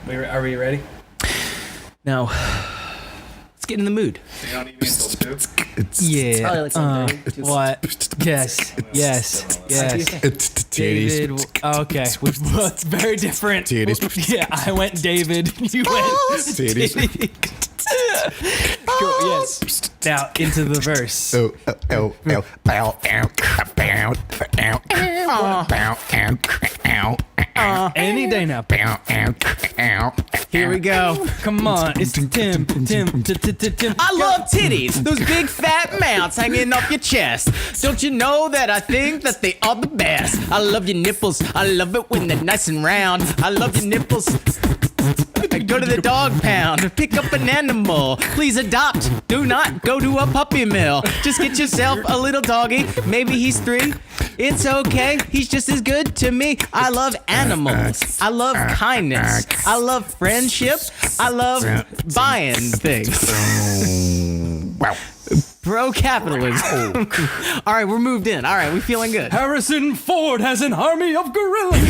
Are we ready? No. Let's get in the mood. So you don't need me until 2? Yeah. What? Yes. David. Okay. It's very different. Yeah, I went David. You went David. Cool, yes. Now into the verse. Any day now. Here we go. Come on, it's Tim. I love titties, those big fat mounts hanging off your chest. Don't you know that I think that they are the best? I love your nipples, I love it when they're nice and round. I love your nipples. Go to the dog pound, pick up an animal. Please adopt, do not go to a puppy mill. Just get yourself a little doggy, maybe he's 3. It's okay, he's just as good to me. I love animals, I love kindness, I love friendship, I love buying things. Wow. Pro capitalism. All right, we're moved in. All right, we're feeling good. Harrison Ford has an army of gorillas.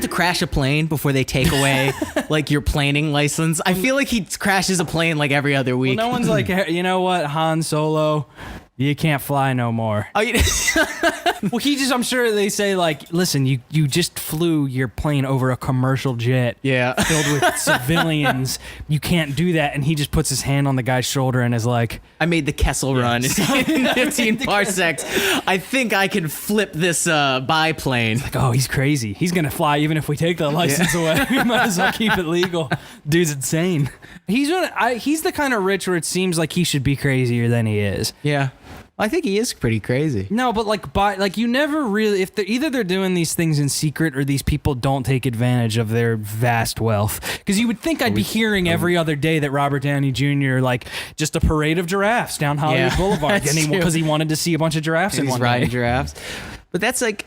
Crash a plane before they take away like your planing license. I feel like he crashes a plane like every other week. Well, no one's like, you know what, Han Solo, you can't fly no more. Oh, you well, I'm sure they say like, listen, you just flew your plane over a commercial jet, filled with civilians. You can't do that. And he just puts his hand on the guy's shoulder and is like, I made the Kessel run in 15 parsecs. I think I can flip this biplane. Like, oh, he's crazy. He's gonna fly even if we take the license away. We might as well keep it legal. Dude's insane. He's the kind of rich where it seems like he should be crazier than he is. Yeah. I think he is pretty crazy. No, but like you never really, if they're doing these things in secret or these people don't take advantage of their vast wealth. Because you would think I'd be hearing every other day that Robert Downey Jr. like just a parade of giraffes down Hollywood Boulevard because he wanted to see a bunch of giraffes in one riding day. Giraffes. But that's like,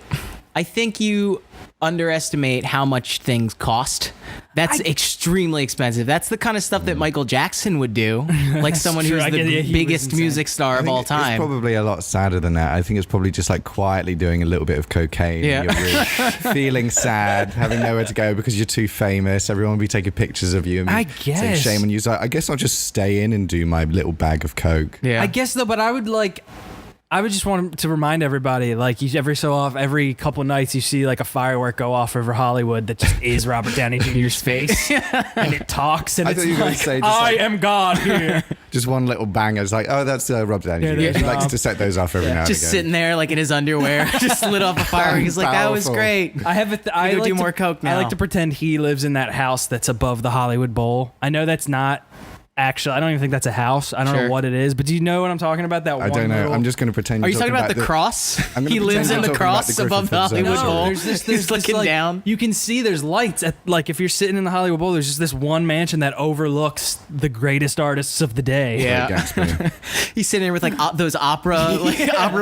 I think you underestimate how much things cost. That's extremely expensive. That's the kind of stuff that Michael Jackson would do, like someone who's the biggest music star of all time. It's probably a lot sadder than that. I think it's probably just like quietly doing a little bit of cocaine. Yeah. You're really feeling sad, having nowhere to go because you're too famous. Everyone will be taking pictures of you. And I guess. saying shame on you. So I guess I'll just stay in and do my little bag of coke. Yeah. I guess though, but I would just want to remind everybody, like every couple nights you see like a firework go off over Hollywood that just is Robert Downey Jr.'s face, and it talks, and I it's thought you were gonna like, say just I am God here. Just one little banger. It's like, oh, that's Rob Downey Jr. He likes to set those off every now and again. Just sitting there like in his underwear, just lit off a fire. He's like, that was Powerful. great. I have I like do more coke now. I like to pretend he lives in that house that's above the Hollywood Bowl. I know that's not. Actually, I don't even think that's a house. I don't know what it is, but do you know what I'm talking about? I don't know. I'm just going to pretend. Are you talking about the cross? He lives in the cross above the Hollywood Bowl. He's looking down. You can see there's lights at like if you're sitting in the Hollywood Bowl. There's just this one mansion that overlooks the greatest artists of the day. Yeah, he's sitting there with like those opera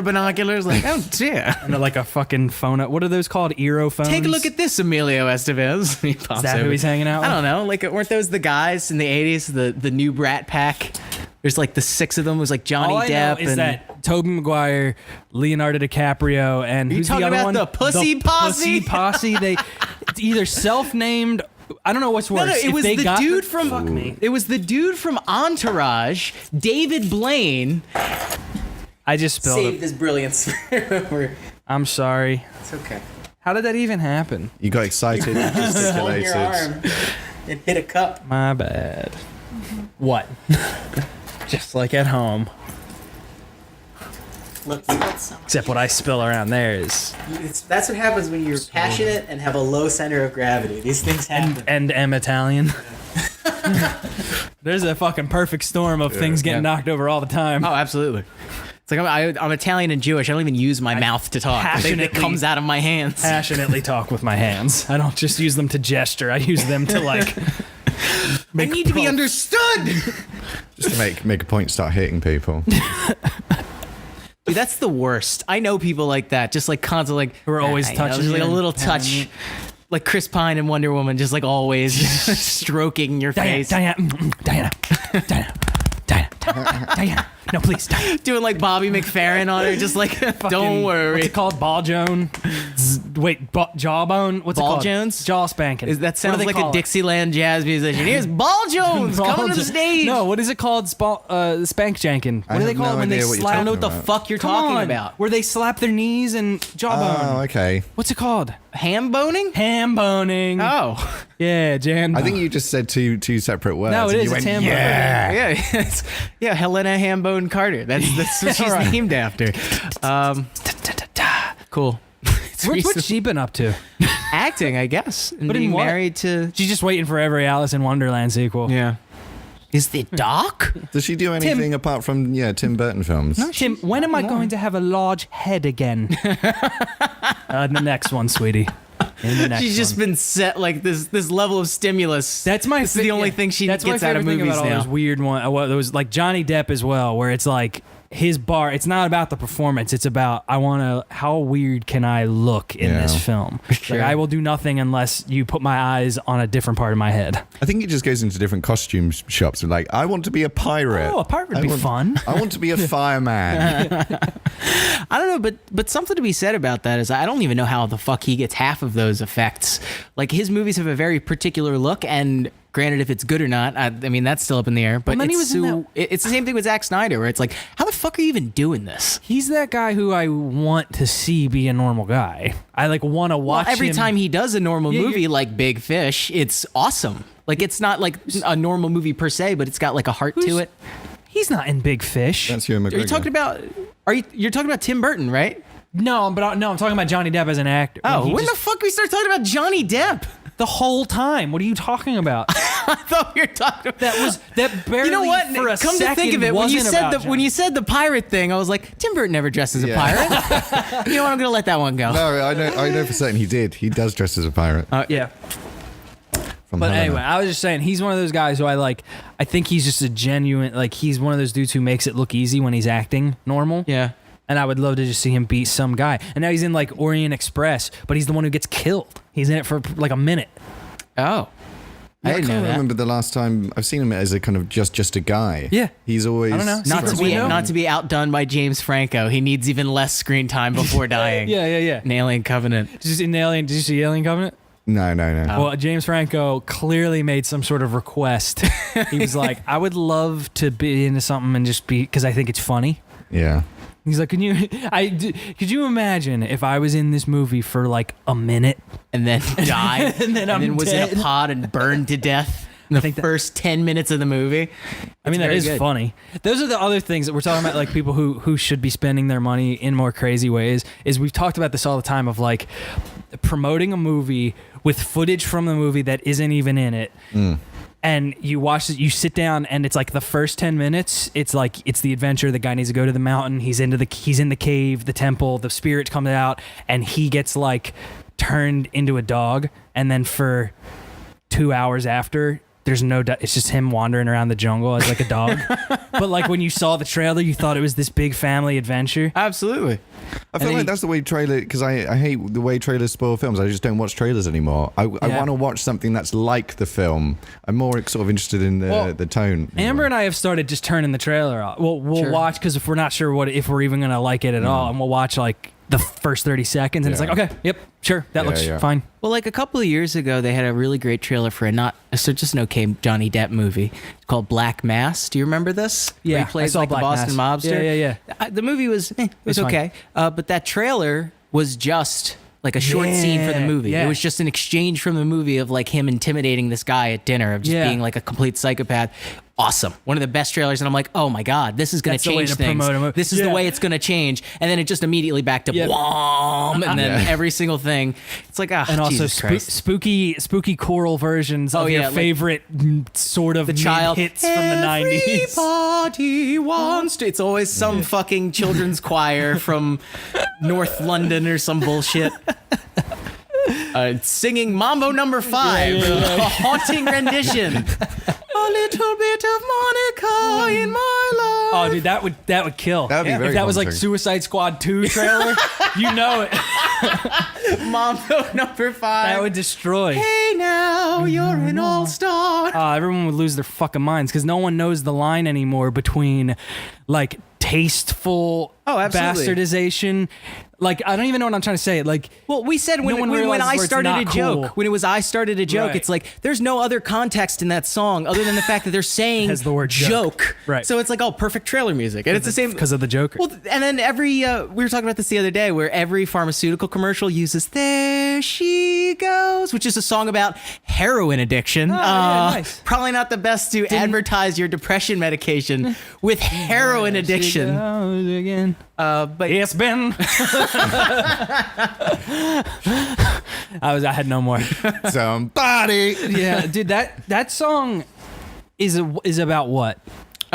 binoculars. Like, oh dear, and like a fucking phone. What are those called? Earophones. Take a look at this, Emilio Estevez. Is that who he's hanging out with? I don't know. Like, weren't those the guys in the '80s? The new Brat Pack. There's like the 6 of them. It was like Johnny Depp. All I know is that Tobey Maguire, Leonardo DiCaprio, and who's the other one? The Pussy Posse. Pussy Posse. It's either self-named. I don't know what's worse. No, it was the dude from. Fuck me. It was the dude from Entourage, David Blaine. I just spilled Saved his brilliance. I'm sorry. It's okay. How did that even happen? You got excited, you gesticulated. Your arm and hit a cup. My bad. What? Just like at home. Except what I spill around there is... That's what happens when you're passionate and have a low center of gravity. These things happen. And am Italian. There's a fucking perfect storm of things getting knocked over all the time. Oh, absolutely. It's like I'm Italian and Jewish. I don't even use my mouth to talk. It comes out of my hands. Passionately talk with my hands. I don't just use them to gesture. I use them to like... I need to be understood. Just to make a point, start hitting people. Dude, that's the worst. I know people like that, just like constantly, like who are always touching, just like a little touch, like Chris Pine and Wonder Woman, just like always stroking your face. Diana. Diana. No, please, Diana. Doing like Bobby McFerrin on her, just like, don't worry. What's it called? Ball Joan? Jawbone? What's Ball it called? Jones? Jaw spanking. That sounds What do they like a call it? Dixieland jazz musician. Here's Ball Jones coming to the stage. No, what is it called? Spank janking. What do they call it when they slap? I don't know what the fuck you're talking on, about. where they slap their knees and jawbone. Oh, okay. What's it called? Ham boning? Ham boning. Oh. Yeah, Jan. I think you just said two separate words. No, it and is. you It's went, ham yeah. Yeah, Helena Hambone Carter. That's what she's Right. named after. Cool. What's she been up to? Acting, I guess. And But in being what? married to... She's just waiting for every Alice in Wonderland sequel. Yeah. Is the doc? Does she do anything apart from Tim Burton films? Tim, when am I going to have a large head again? The next one, sweetie. In the next She's just one. been set like this level of stimulus. That's my. This is the only thing she gets out of movies about all now. those weird one. Those like Johnny Depp as well, where it's like his bar. It's not about the performance. It's about how weird can I look in this film? Sure. Like, I will do nothing unless you put my eyes on a different part of my head. I think he just goes into different costume shops and like, I want to be a pirate. Oh, a pirate would be fun. I want to be a fireman. I don't know, but something to be said about that is I don't even know how the fuck he gets half of those effects. Like his movies have a very particular look, and granted, if it's good or not, I mean that's still up in the air. But Well, then he it's, was in it's the same thing with Zack Snyder, where it's like, how the fuck are you even doing this? He's that guy who I want to see be a normal guy. I like want to watch Every him. time he does a normal movie like Big Fish, it's awesome. Like it's not like a normal movie per se, but it's got like a heart to it. He's not in Big Fish. That's Ewan McGregor. Are you talking about? You're talking about Tim Burton, right? No, I'm talking about Johnny Depp as an actor. Oh, He when just- the fuck we start talking about Johnny Depp? the whole time. What are you talking about? I thought we were talking about that barely. You know what? For a Come to think of it, wasn't about when you said the pirate thing, I was like, Tim Burton never dressed as a pirate. You know what? I'm gonna let that one go. No, I know for certain he did. He does dress as a pirate. yeah. From But Helena. anyway, I was just saying he's one of those guys who I think he's just a genuine, like he's one of those dudes who makes it look easy when he's acting normal. Yeah. And I would love to just see him beat some guy. And now he's in like Orient Express, but he's the one who gets killed. He's in it for like a minute. Oh. Yeah, I didn't know can't that. remember the last time I've seen him as a kind of just a guy. Yeah. He's always I don't know. Not to be outdone by James Franco. He needs even less screen time before dying. Yeah. An Alien Covenant. Did you see Alien Covenant? No. Well, James Franco clearly made some sort of request. He was like, I would love to be into something and just be, because I think it's funny. Yeah. He's like, could you imagine if I was in this movie for like a minute? And then died. And then I'm was dead. in a pod and burned to death in the first 10 minutes of the movie. I mean, that very is good. funny. Those are the other things that we're talking about, like people who should be spending their money in more crazy ways. Is we've talked about this all the time of like promoting a movie with footage from the movie that isn't even in it. And you watch it, you sit down, and it's like the first 10 minutes. It's like it's the adventure. The guy needs to go to the mountain. He's in the cave, the temple. The spirit comes out, and he gets like turned into a dog. And then for 2 hours after, there's no. It's just him wandering around the jungle as like a dog. But like when you saw the trailer, you thought it was this big family adventure. Absolutely. I feel like that's the way trailer, because I hate the way trailers spoil films. I just don't watch trailers anymore. I want to watch something that's like the film. I'm more sort of interested in the tone. Amber and I have started just turning the trailer off. We'll watch, because if we're not sure if we're even gonna like it at all, and we'll watch like the first 30 seconds, and it's like, okay, yep, sure, that looks fine. Well, like a couple of years ago, they had a really great trailer for just an okay Johnny Depp movie. It's called Black Mass. Do you remember this? Yeah, Where he plays I saw like Black the Boston Mass. mobster. Yeah. The movie was It's okay, but that trailer was just like a short scene for the movie. Yeah. It was just an exchange from the movie of like him intimidating this guy at dinner, of just being like a complete psychopath. Awesome. One of the best trailers. And I'm like, oh my God, this is going to That's the way change to things. promote a movie. This is the way it's going to change. And then it just immediately back to whom, and then every single thing. It's like, And also Jesus Christ. spooky choral versions of your like favorite sort of the child hits from the 90s. Everybody wants to. It's always some fucking children's choir from North London or some bullshit. Singing Mambo Number 5, a haunting rendition. A little bit of Monica in my life. Oh, dude, that would kill. That would be very If that was like haunting. Suicide Squad 2 trailer, you know it. Mambo number 5. That would destroy. Hey now, you're an all-star. Everyone would lose their fucking minds because no one knows the line anymore between like tasteful absolutely. bastardization. Like, I don't even know what I'm trying to say. Like, Well, we said when I started a joke, when it was I started a joke, Right. it's like there's no other context in that song other than the fact that they're saying Has the word joke. Right. So it's like, oh, perfect trailer music. And it's the same because of the Joker. Well, and then we were talking about this the other day where every pharmaceutical commercial uses There She Goes, which is a song about heroin addiction. yeah, nice. Probably not the best to advertise your depression medication with heroin addiction. Again. But It's been. I had no more. Somebody. Yeah, dude, that song is about what?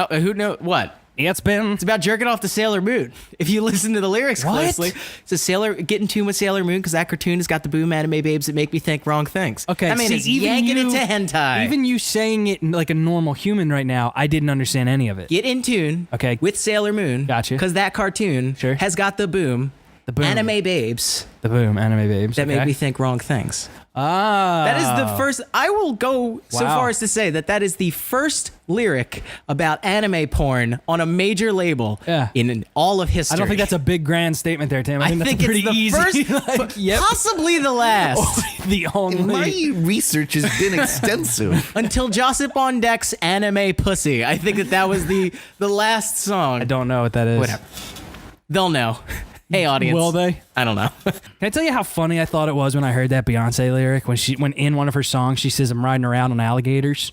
who knows what? It's been. It's about jerking off to Sailor Moon. If you listen to the lyrics What? closely, it's a get in tune with Sailor Moon because that cartoon has got the boom anime babes that make me think wrong things. Okay, I mean, see, it's even yanking you- it to hentai. Even you saying it like a normal human right now, I didn't understand any of it. Get in tune Okay. with Sailor Moon. Gotcha. Because that cartoon Sure. has got the boom. The boom. Anime babes The boom, anime babes. that make okay. me think wrong things. Ah. That is the first. I will go so Wow. far as to say that is the first lyric about anime porn on a major label Yeah. in all of history. I don't think that's a big grand statement there, Tim. I think that's pretty it's the easy. first, Like, yep. possibly the last. The only. My research has been extensive. Until Josip on Deck's anime pussy. I think that was the last song. I don't know what that is. Whatever. They'll know. Hey, audience. Will they? I don't know. Can I tell you how funny I thought it was when I heard that Beyonce lyric when in one of her songs she says I'm riding around on alligators?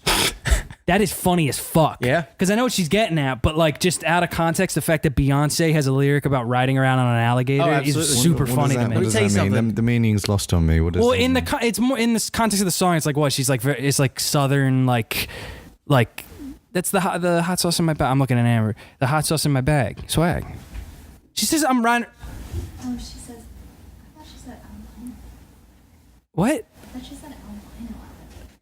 That is funny as fuck. Yeah. Because I know what she's getting at, but like just out of context, the fact that Beyonce has a lyric about riding around on an alligator is absolutely. super What funny does that, to me. what does tell you that mean? something. The meaning's lost on me. What does Well, that in mean? it's more in this context of the song. It's like what she's like. It's like southern, like that's the hot sauce in my bag. I'm looking at Amber. The hot sauce in my bag. Swag. She says I'm riding. Oh, she says. I thought she said albino. What? I thought she said albino.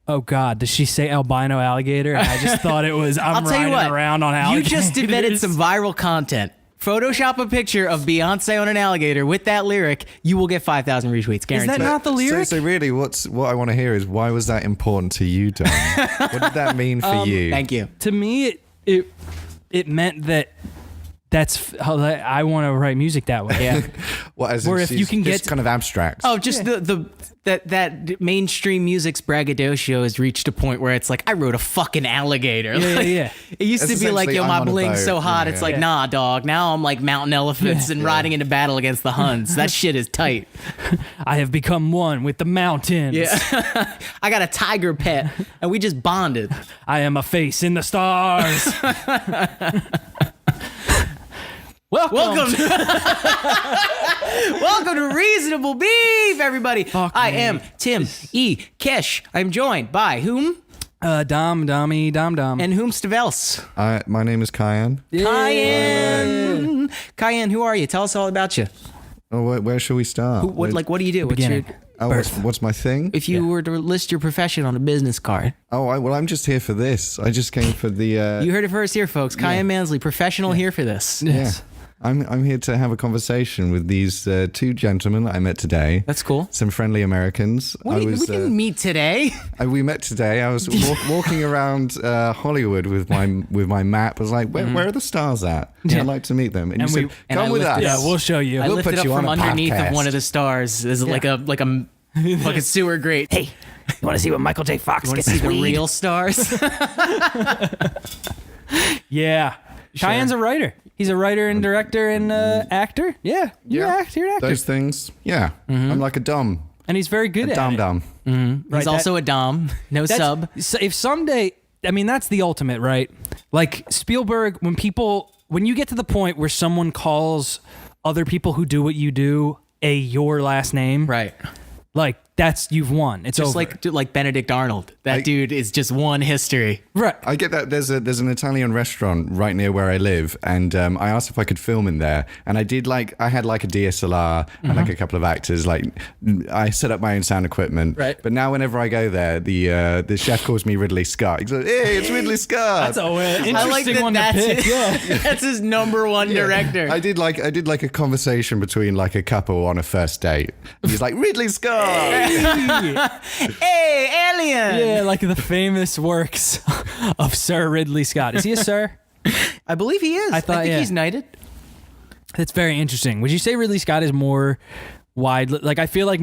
Oh God, does she say albino alligator? I just thought it was I'm I'll tell you riding what. around on You alligators. just invented some viral content. Photoshop a picture of Beyonce on an alligator with that lyric. You will get 5,000 retweets. Is Guaranteed. that not the lyric? So really, what I want to hear is why was that important to you, Dom? What did that mean for you? Thank you. To me, it meant that that's how I want to write music that way. Yeah. What, as Or in if you she's can just get- kind of abstract. Oh, just that mainstream music's braggadocio has reached a point where it's like, I wrote a fucking alligator. Yeah, Like, yeah. It used It's to be like, essentially, yo, I'm my on a bling's boat, so hot. yeah, It's yeah. like, nah, dog. Now I'm like mountain elephants and riding into battle against the Huns. That shit is tight. I have become one with the mountains. Yeah. I got a tiger pet and we just bonded. I am a face in the stars. Welcome. Welcome to Reasonable Beef, everybody. Fuck I me. am Tim E. Kesh. I'm joined by whom Dom, and whomst else? My name is Khyan. Khyan. Khyan, who are you? Tell us all about you. Oh, where shall we start? What do you do? What's beginning. What's my thing? if you were to list your profession on a business card? Well, I'm just here for this. I just came for the. You heard it first here, folks. Khyan Mansley, professional here for this. Yeah. I'm here to have a conversation with these two gentlemen that I met today. That's cool. Some friendly Americans. We didn't meet today. We met today. I was walking around Hollywood with my map. I was like, where are the stars at? I'd like to meet them. And you And said, we- and I come with lifted- us. Yeah, we'll show you. I We'll lifted put up you on from a underneath podcast. of one of the stars as like a fucking sewer grate. Hey, You want to see what Michael J. Fox you want to see the real stars? Yeah. Kyan's a writer. He's a writer and director and actor. Yeah. You're an actor. Those things. Yeah. I'm like a dom. And he's very good at it. Dom. He's also a dom, no sub. So if someday, I mean, that's the ultimate, right? Like Spielberg, when you get to the point where someone calls other people who do what you do your last name, Right. like that's you've won. It's Just over. like Benedict Arnold. That dude is just one history. Right. I get that. There's an Italian restaurant right near where I live, and I asked if I could film in there, and I had like a DSLR and like a couple of actors. Like I set up my own sound equipment. Right. But now whenever I go there, the chef calls me Ridley Scott. He's like, "Hey, it's Ridley Scott." That's an interesting I like that one that's to pick. Yeah. That's his number one director. I did like a conversation between like a couple on a first date. And he's like, Ridley Scott. Hey, alien! Yeah, like the famous works of Sir Ridley Scott. Is he a sir? I believe he is. I thought, think yeah. he's knighted. That's very interesting. Would you say Ridley Scott is more wide? Like, I feel like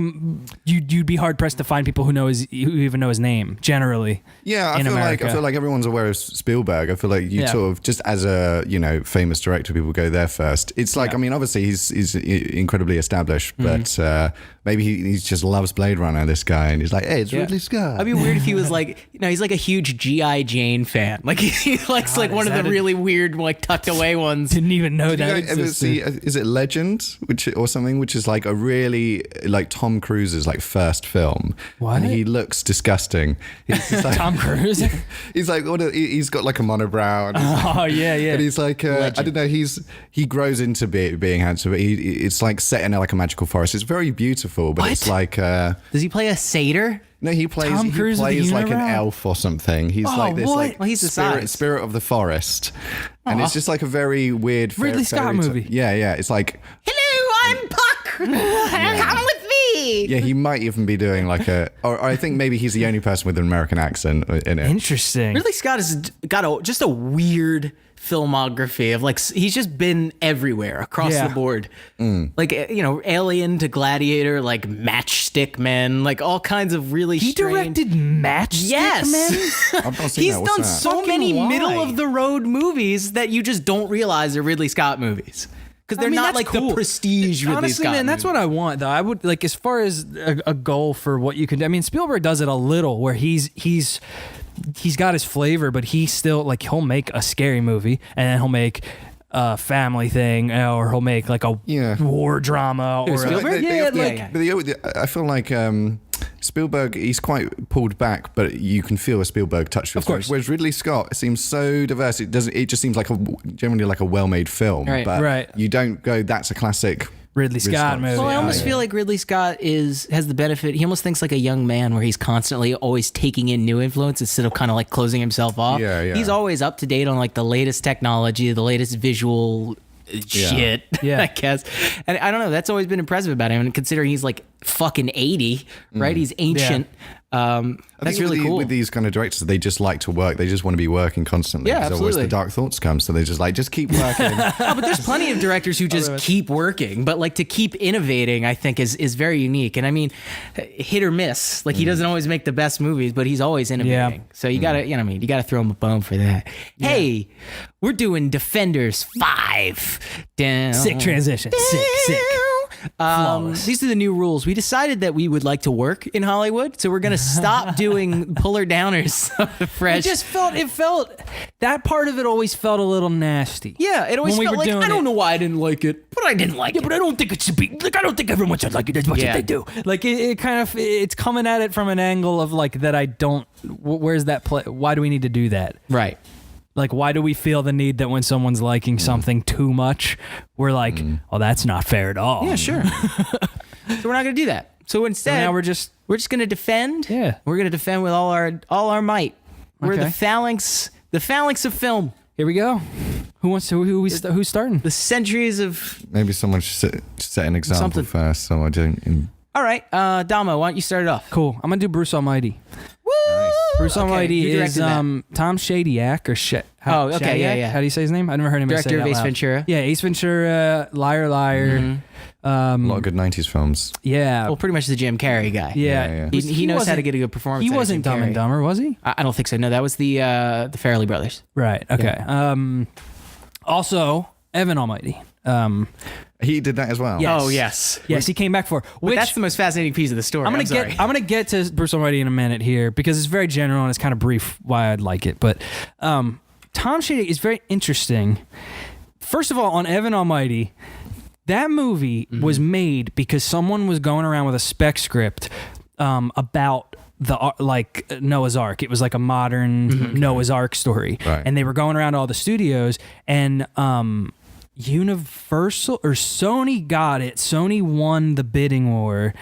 you'd be hard pressed to find people who even know his name generally. Yeah, I in America. feel like everyone's aware of Spielberg. I feel like you Yeah. sort of just as a famous director, people go there first. It's like I mean, obviously he's incredibly established, but maybe he just loves Blade Runner. This guy, and he's like, hey, it's Ridley Scott. It'd be weird if he was like, he's like a huge G.I. Jane fan. Like he likes like one of the really weird, like tucked away ones. Didn't even know Did you that guys ever existed. see? Is it Legend, which is like a really like Tom Cruise's like first film? What? And he looks disgusting. He's like, Tom Cruise? He's like, he's got like a monobrow. And he's Oh, yeah. And he's like, I don't know. He grows into being handsome, but it's like set in like a magical forest. It's very beautiful, but it's like. Does he play a satyr? No, he plays. Tom He Cruise with the plays like an unibrow? elf or something. He's like this, what? like Well, he's the size. spirit of the forest, and it's just like a very weird Ridley Scott movie. Yeah. It's like Hello, I'm Puck. Come with me. yeah, he might even be doing like or I think maybe he's the only person with an American accent in it. Interesting. Ridley Scott has got just a weird filmography of like he's just been everywhere across Yeah. the board. Like Alien to Gladiator, like Matchstick Men, like all kinds of really He strange. directed Matchstick Yes. Men? I've not seen He's that. What's done that? so Fucking many why? middle of the road movies that you just don't realize are Ridley Scott movies. Because they're not that's like cool. the prestige Ridley Honestly, Scott man, that's movies. what I want, though. I would like, as far as a goal for what you can do. I mean, Spielberg does it a little, where he's got his flavor, but he still like he'll make a scary movie, and then he'll make a family thing, or he'll make like a war drama, or Spielberg? I feel like Spielberg, he's quite pulled back, but you can feel a Spielberg touch to his Of course. voice. Whereas Ridley Scott seems so diverse. It just seems like generally like a well-made film. Right. But Right. you don't go, that's a classic Ridley Scott movie. Well, I Yeah, almost yeah. feel like Ridley Scott has the benefit. He almost thinks like a young man, where he's constantly always taking in new influence instead of kind of like closing himself off. Yeah. He's always up to date on like the latest technology, the latest visual shit. Yeah. I guess. And I don't know. That's always been impressive about him. And considering he's like fucking 80, right? He's ancient. I That's think really cool. With these kind of directors, they just like to work. They just want to be working constantly. Yeah, 'cause otherwise absolutely. the dark thoughts come. So they just keep working. But there's plenty of directors who just keep working, but like to keep innovating, I think is very unique. And I mean, hit or miss. Like he doesn't always make the best movies, but he's always innovating. Yeah. So you gotta, you gotta throw him a bone for that. Hey, we're doing Defenders 5. Down. Sick transition. Sick. Flawless. These are the new rules. We decided that we would like to work in Hollywood, so we're gonna stop doing puller downers of the fresh. It felt that part of it always felt a little nasty. Yeah, it always when we felt were like doing I don't it. know why I didn't like it, but I didn't like it. But I don't think it should be like, I don't think everyone should like it as much Yeah. as they do. Like it kind of, it's coming at it from an angle of like that I don't. Where's that play? Why do we need to do that? Right. Like, why do we feel the need that when someone's liking something too much, we're like, oh, that's not fair at all. Yeah, sure. So we're not gonna do that. So instead, now we're just gonna defend. Yeah. We're gonna defend with all our might. We're Okay. the phalanx of film. Here we go. Who's starting? The centuries of. Maybe someone should set an example Something. first. So I don't. All right, Damo, why don't you start it off? Cool. I'm gonna do Bruce Almighty. Woo! Bruce Okay, Almighty who is directed that? Tom Shadyac or Oh, okay, yeah. How do you say his name? I never heard him say Director it of out Ace loud. Ventura. Yeah, Ace Ventura, Liar Liar. A lot of good 90s films. Yeah. Well, pretty much the Jim Carrey guy. yeah. Yeah. He knows how wasn't- to get a good performance. He out of wasn't Jim Dumb and Carrey. Dumber, was he? I don't think so. No, that was the Farrelly brothers. Right. Okay. Also, Evan Almighty. He did that as well. Yes. Oh yes. Yes, he came back for. But Which that's the most fascinating piece of the story. I'm gonna get to Bruce Almighty in a minute here because it's very general and it's kind of brief why I'd like it. But Tom Shadyac is very interesting. First of all, on Evan Almighty, that movie was made because someone was going around with a spec script about Noah's Ark. It was like a modern Noah's Ark story. Right. And they were going around all the studios, and Universal or Sony got it. Sony won the bidding war,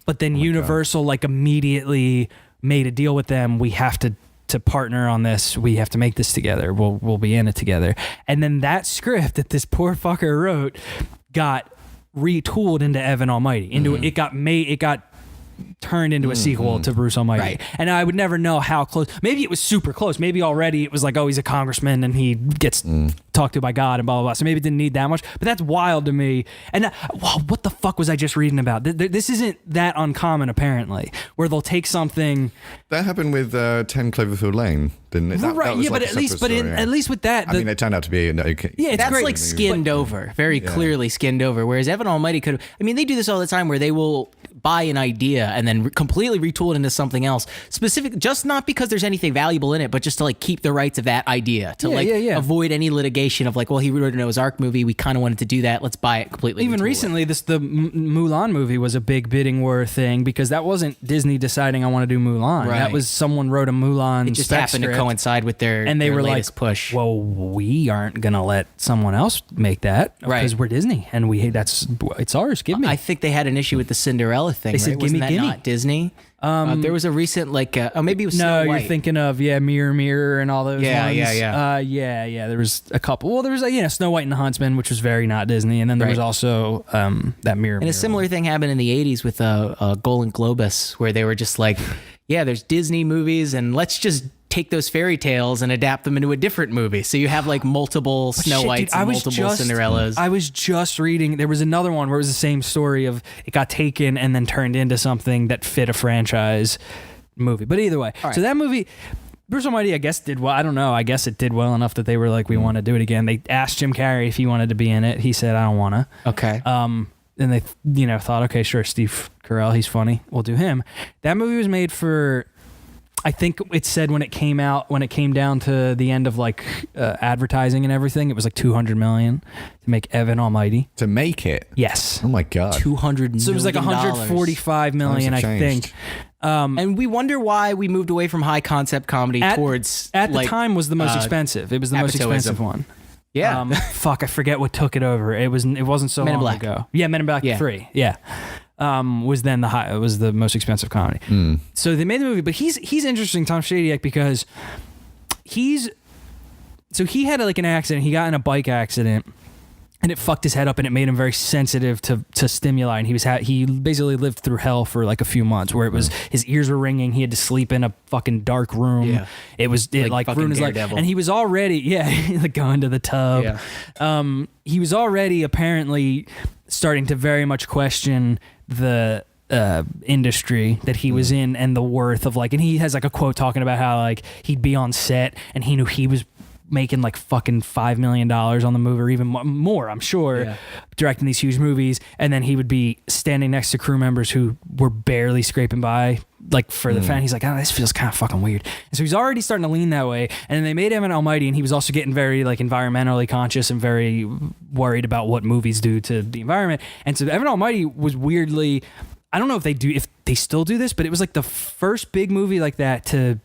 but then Universal like immediately made a deal with them. We have to partner on this. We have to make this together. We'll be in it together. And then that script that this poor fucker wrote got retooled into Evan Almighty. It got turned into a sequel to Bruce Almighty. Right. And I would never know how close. Maybe it was super close. Maybe already it was like, oh, he's a congressman and he gets talked to by God and blah, blah, blah. So maybe it didn't need that much. But that's wild to me. And what the fuck was I just reading about? This isn't that uncommon, apparently, where they'll take something. That happened with 10 Cloverfield Lane, didn't it? That was Yeah, like but a separate story, yeah. at least with that. I mean, it turned out to be okay. Yeah, it's That's great. like skinned over, very clearly skinned over. Whereas Evan Almighty could have, I mean, they do this all the time where they will buy an idea and then completely retool it into something else. Specific, just not because there's anything valuable in it, but just to like keep the rights of that idea, to avoid any litigation of like, well, he wrote a Noah's Ark movie. We kind of wanted to do that. Let's buy it completely. Even recently, the Mulan movie was a big bidding war thing because that wasn't Disney deciding I want to do Mulan. Right. That was someone wrote a Mulan. It just spec happened script, to coincide with their and they were latest like, push. well, we aren't gonna let someone else make that because we're Disney and it's ours. Give me. I think they had an issue with the Cinderella thing. They said, right? Wasn't gimme. that not Disney? There was a recent maybe it was Snow No, White. you're thinking of Mirror Mirror and all those Yeah, ones. yeah. There was a couple. Well, there was Snow White and the Huntsman, which was very not Disney, and then there was also that Mirror. And a similar thing happened in the 80s with Golden Globus, where they were just like, yeah, there's Disney movies, and let's just take those fairy tales and adapt them into a different movie. So you have like multiple Snow Whites and multiple Cinderellas. I was just reading. There was another one where it was the same story of it got taken and then turned into something that fit a franchise movie. But either way, so that movie, Bruce Almighty, I guess did well. I don't know. I guess it did well enough that they were like, we want to do it again. They asked Jim Carrey if he wanted to be in it. He said, I don't want to. Okay. And they, thought, okay, sure, Steve Carell, he's funny. We'll do him. That movie was made for, I think it said when it came down to the end of like advertising and everything, it was like $200 million to make Evan Almighty. To make it? Yes. Oh my God. $200 million. So it was like $145 million, I think. And we wonder why we moved away from high concept comedy towards at like, the time was the most expensive. It was the most Apatowism. expensive one. Yeah. Fuck, I forget what took it over. It wasn't so Men in long Black. ago. Yeah, Men in Black 3. Yeah. Was then it was the most expensive comedy. So they made the movie, but he's interesting, Tom Shadyac, because he had like an accident. He got in a bike accident, and it fucked his head up, and it made him very sensitive to stimuli. And he basically lived through hell for like a few months, where it was his ears were ringing. He had to sleep in a fucking dark room. Yeah. It like ruined his life. Daredevil. And he was already like going to the tub. Yeah. He was already apparently starting to very much question the industry that he was in and the worth of like, and he has like a quote talking about how like he'd be on set and he knew he was making like fucking $5 million on the movie or even more, I'm sure, directing these huge movies, and then he would be standing next to crew members who were barely scraping by like for the fan. He's like, oh, this feels kind of fucking weird. And so he's already starting to lean that way. And then they made Evan Almighty, and he was also getting very like environmentally conscious and very worried about what movies do to the environment. And so Evan Almighty was weirdly, I don't know if they still do this, but it was like the first big movie like that to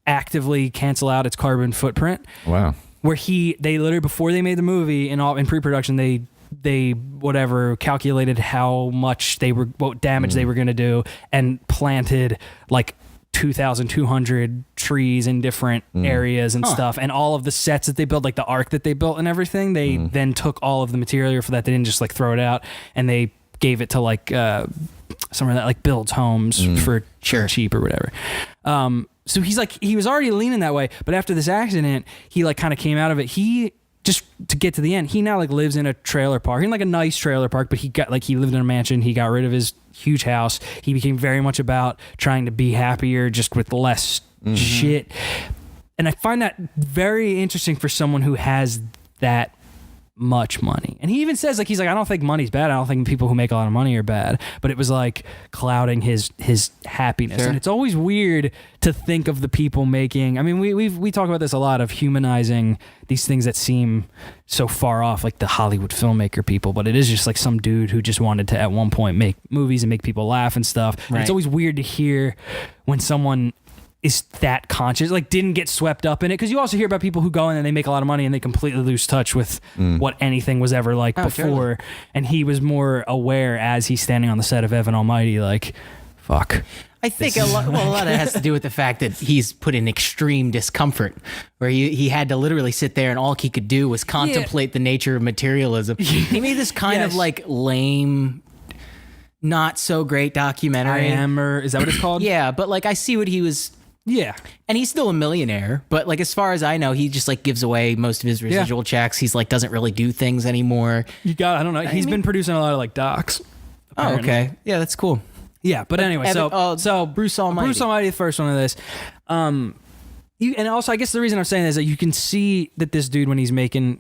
actively cancel out its carbon footprint. Wow. Where they literally, before they made the movie in pre-production, they calculated how much what damage they were going to do and planted like 2,200 trees in different areas and stuff. And all of the sets that they built, like the ark that they built and everything, they then took all of the material for that. They didn't just like throw it out, and they gave it to like somewhere that like builds homes for cheap or whatever. So he was already leaning that way, but after this accident, he like kind of came out of it. He just to get to the end, he now like lives in a trailer park, in like a nice trailer park, but he lived in a mansion. He got rid of his huge house. He became very much about trying to be happier, just with less shit. And I find that very interesting for someone who has that much money. And he even says, like, he's like, I don't think money's bad. I don't think people who make a lot of money are bad. But it was like clouding his happiness. Sure. And it's always weird to think of the people making. I mean, we talk about this a lot, of humanizing these things that seem so far off, like the Hollywood filmmaker people. But it is just like some dude who just wanted to at one point make movies and make people laugh and stuff. And it's always weird to hear when someone is that conscious, like didn't get swept up in it, because you also hear about people who go in and they make a lot of money and they completely lose touch with what anything was ever like before. Totally. And he was more aware as he's standing on the set of Evan Almighty, like, fuck. I think a lot of it has to do with the fact that he's put in extreme discomfort, where he had to literally sit there and all he could do was contemplate the nature of materialism. He made this kind of like lame, not so great documentary. Is that what it's called? Yeah, but like I see what he was. Yeah. And he's still a millionaire, but like as far as I know, he just like gives away most of his residual checks. He's like doesn't really do things anymore. I don't know. He's been producing a lot of like docs. Oh, okay. Yeah, that's cool. Yeah, but anyway, so Bruce Almighty. Bruce Almighty, the first one of this. And also I guess the reason I'm saying is that you can see that this dude, when he's making,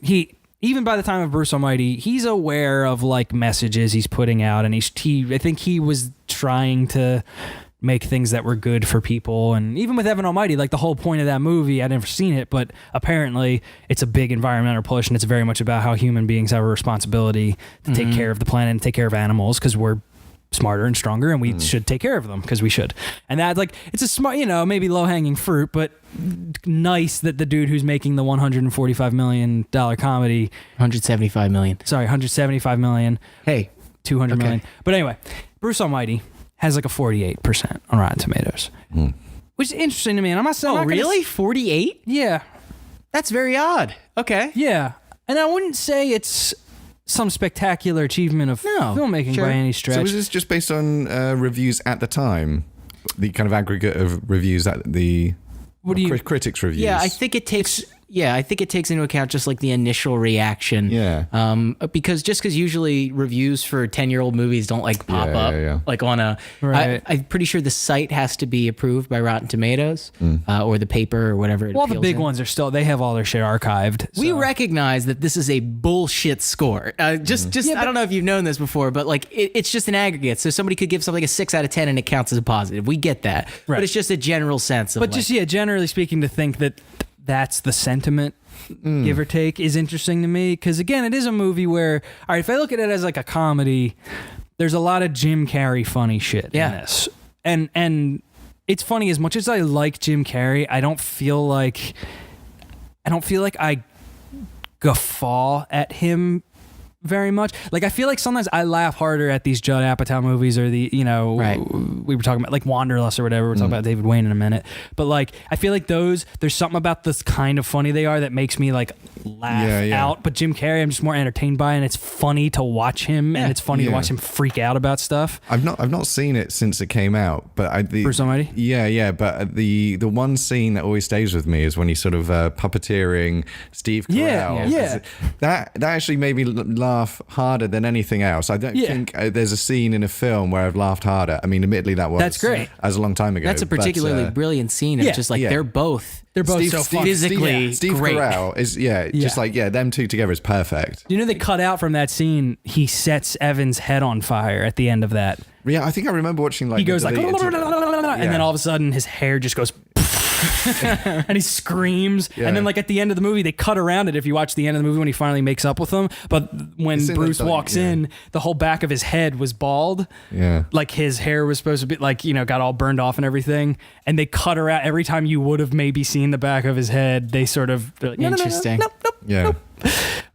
even by the time of Bruce Almighty, he's aware of like messages he's putting out, and I think he was trying to make things that were good for people. And even with Evan Almighty, like the whole point of that movie, I'd never seen it, but apparently it's a big environmental push, and it's very much about how human beings have a responsibility to take care of the planet and take care of animals, because we're smarter and stronger, and we should take care of them because we should. And that, like, it's a smart, maybe low-hanging fruit, but nice that the dude who's making the $145 million comedy, 175 million. sorry, 175 million, Hey, 200 million. But anyway, Bruce Almighty has like a 48% on Rotten Tomatoes, which is interesting to me. And I'm not saying, really? 48? Yeah, That's very odd. Okay. yeah. And I wouldn't say it's some spectacular achievement of filmmaking by any stretch. So was this just based on reviews at the time? The kind of aggregate of reviews at the critics' reviews? Yeah, I think it takes into account just like the initial reaction. Yeah. Because usually reviews for 10-year-old movies don't like pop up like on a. Right. I'm pretty sure the site has to be approved by Rotten Tomatoes or the paper or whatever. Well, the big ones are they have all their shit archived. We so. recognize that this is a bullshit score. I don't know if you've known this before, but like it's just an aggregate. So somebody could give something a 6 out of 10 and it counts as a positive. We get that, right. But it's just a general sense of. But generally speaking, to think that that's the sentiment, give or take, is interesting to me. Because again, it is a movie where, all right, if I look at it as like a comedy, there's a lot of Jim Carrey funny shit in this. And it's funny, as much as I like Jim Carrey, I don't feel like I guffaw at him very much. Like, I feel like sometimes I laugh harder at these Judd Apatow movies, or the, we were talking about like Wanderlust or whatever. We're talking about David Wayne in a minute. But like, I feel like there's something about this kind of funny they are that makes me like laugh out. But Jim Carrey, I'm just more entertained by, and it's funny to watch him, and it's funny to watch him freak out about stuff. I've not seen it since it came out, but Bruce Almighty? Yeah, but the one scene that always stays with me is when he's sort of puppeteering Steve Carell. Yeah. That actually made me laugh harder than anything else. I don't think there's a scene in a film where I've laughed harder. I mean, admittedly, that's great. As a long time ago. That's a particularly brilliant scene. It's just like they're both so physically Steve great. Carell is just like them two together is perfect. They cut out from that scene, he sets Evan's head on fire at the end of that. Yeah, I think I remember watching like he goes like, and then all of a sudden his hair just goes and he screams, and then like at the end of the movie they cut around it if you watch the end of the movie when he finally makes up with them, but when Bruce walks in, the whole back of his head was bald, like his hair was supposed to be like, got all burned off and everything, and they cut around every time you would have maybe seen the back of his head. They sort of like, interesting. Nope.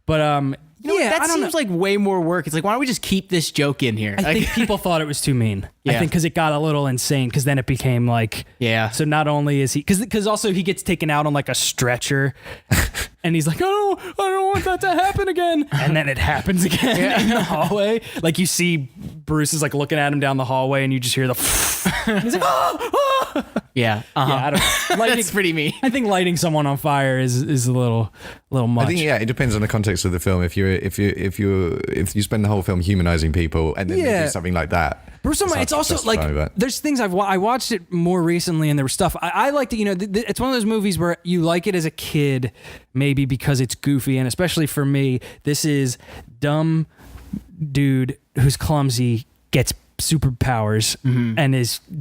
But that seems like way more work. It's like, why don't we just keep this joke in here? I think people thought it was too mean. I think because it got a little insane, because then it became like, so not only is he, because also he gets taken out on like a stretcher and he's like, I don't want that to happen again. And then it happens again in the hallway. Like you see Bruce is like looking at him down the hallway, and you just hear the and he's like, Yeah. Yeah, I don't know. Lighting, That's pretty mean. I think lighting someone on fire is a little much. I think it depends on the context of the film. If you spend the whole film humanizing people and then they do something like that. Bruce Almighty, it's also like there's things I watched it more recently and there was stuff I liked it. You know, it's one of those movies where you like it as a kid, maybe because it's goofy, and especially for me, this is dumb dude who's clumsy gets superpowers and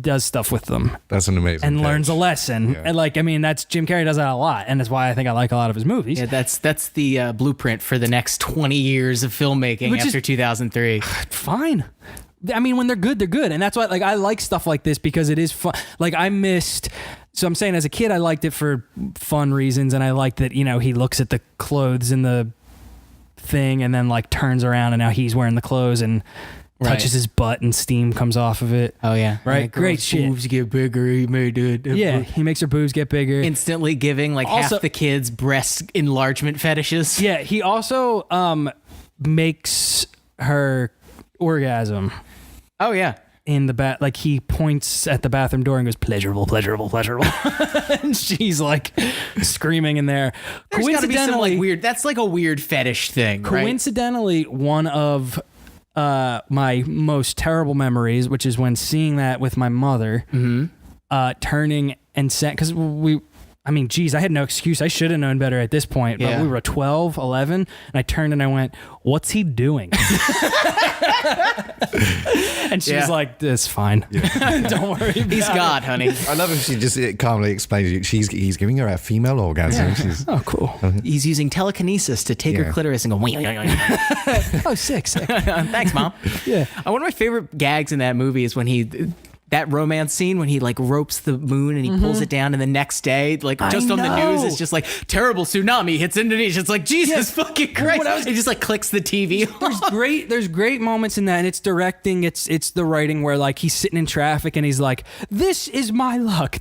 does stuff with them. That's an amazing and pitch. learns a lesson. Yeah. And like, I mean, that's Jim Carrey does that a lot, and that's why I think I like a lot of his movies. Yeah, that's the blueprint for the next 20 years of filmmaking after 2003. Fine. I mean, when they're good, and that's why like I like stuff like this because it is fun. Like so I'm saying as a kid I liked it for fun reasons, and I liked that, you know, he looks at the clothes in the thing and then like turns around and now he's wearing the clothes and touches his butt and steam comes off of it. Oh yeah, right. Great shit. Boobs get bigger. He made it. Yeah, he makes her boobs get bigger. Instantly giving like Also- half the kids breast enlargement fetishes. Yeah, he also makes her orgasm. Oh yeah. In the like he points at the bathroom door and goes, pleasurable, pleasurable, pleasurable. And she's like screaming in there. There's gotta be some like weird. That's like a weird fetish thing. Right? Coincidentally, one of my most terrible memories, which is when seeing that with my mother, turning and saying, because I mean, geez, I had no excuse. I should have known better at this point. But Yeah. we were 12, 11, and I turned and I went, what's he doing? And she's like, it's fine. Don't worry about He's God, honey. I love if she just calmly explains it. He's giving her a female orgasm. She's, Oh, cool. He's using telekinesis to take her Yeah. clitoris and go. Oh, sick. Thanks, mom. Yeah. One of my favorite gags in that movie is when that romance scene when he like ropes the moon and he pulls it down, and the next day, like just on the news, it's just like terrible tsunami hits Indonesia. It's like Jesus fucking Christ! He just like clicks the TV. There's great moments in that, and it's directing, it's the writing where like he's sitting in traffic and he's like, this is my luck,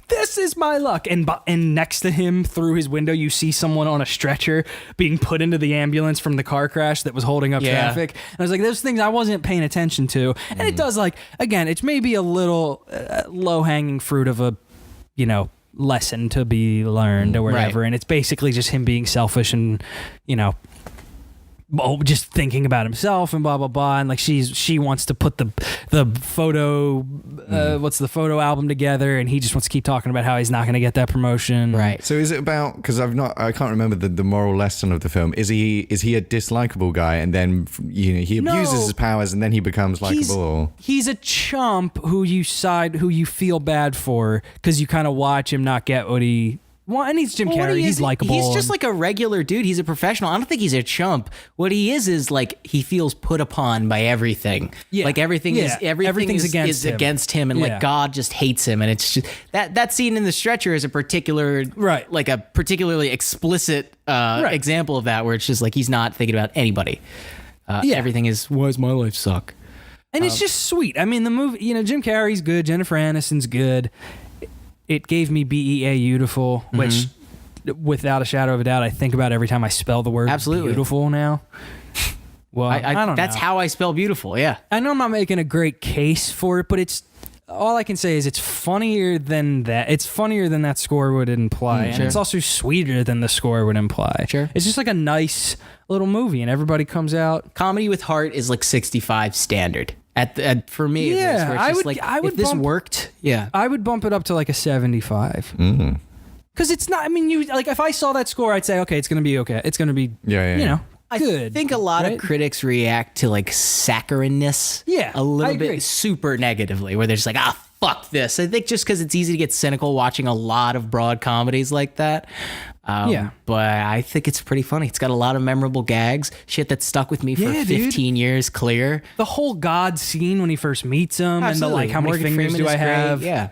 and next to him through his window you see someone on a stretcher being put into the ambulance from the car crash that was holding up traffic. And I was like, those things I wasn't paying attention to, and it does, like, again, it's maybe a little low-hanging fruit of a, you know, lesson to be learned or whatever. Right. And it's basically just him being selfish and, you know, just thinking about himself and blah blah blah. And like she wants to put the photo what's the photo album together, and he just wants to keep talking about how he's not going to get that promotion. Right. So is it about, because I can't remember the moral lesson of the film. Is he a dislikable guy, and then, you know, he abuses his powers and then he becomes likable? He's a chump who you feel bad for because you kind of watch him not get what he. Well, and he's Jim Carrey. He's likable. He's just like a regular dude. He's a professional. I don't think he's a chump. What he is like he feels put upon by everything. Yeah. Like everything's against him, and like God just hates him. And it's just that scene in the stretcher is a particular like a particularly explicit example of that, where it's just like he's not thinking about anybody. Everything is, why does my life suck? And it's just sweet. I mean, the movie, you know, Jim Carrey's good, Jennifer Aniston's good. It gave me BEA beautiful, which without a shadow of a doubt I think about every time I spell the word beautiful now. Well, I don't know. That's how I spell beautiful, yeah. I know I'm not making a great case for it, but it's all I can say is it's funnier than that. It's funnier than that score would imply, and it's also sweeter than the score would imply. Sure. It's just like a nice little movie, and everybody comes out. Comedy with heart is like 65 standard. For me, Yeah, I would. If this worked, I would bump it up to like a 75. Because it's not. I mean, you like if I saw that score, I'd say, okay, it's gonna be okay. It's gonna be, you know, good. I think a lot of critics react to like saccharineness, a little bit super negatively, where they're just like, fuck this. I think just because it's easy to get cynical watching a lot of broad comedies like that. But I think it's pretty funny. It's got a lot of memorable gags, shit that stuck with me for 15 years clear. The whole God scene when he first meets him, Absolutely. and the like, how many Morgan fingers Freeman do I is great. have? Yeah.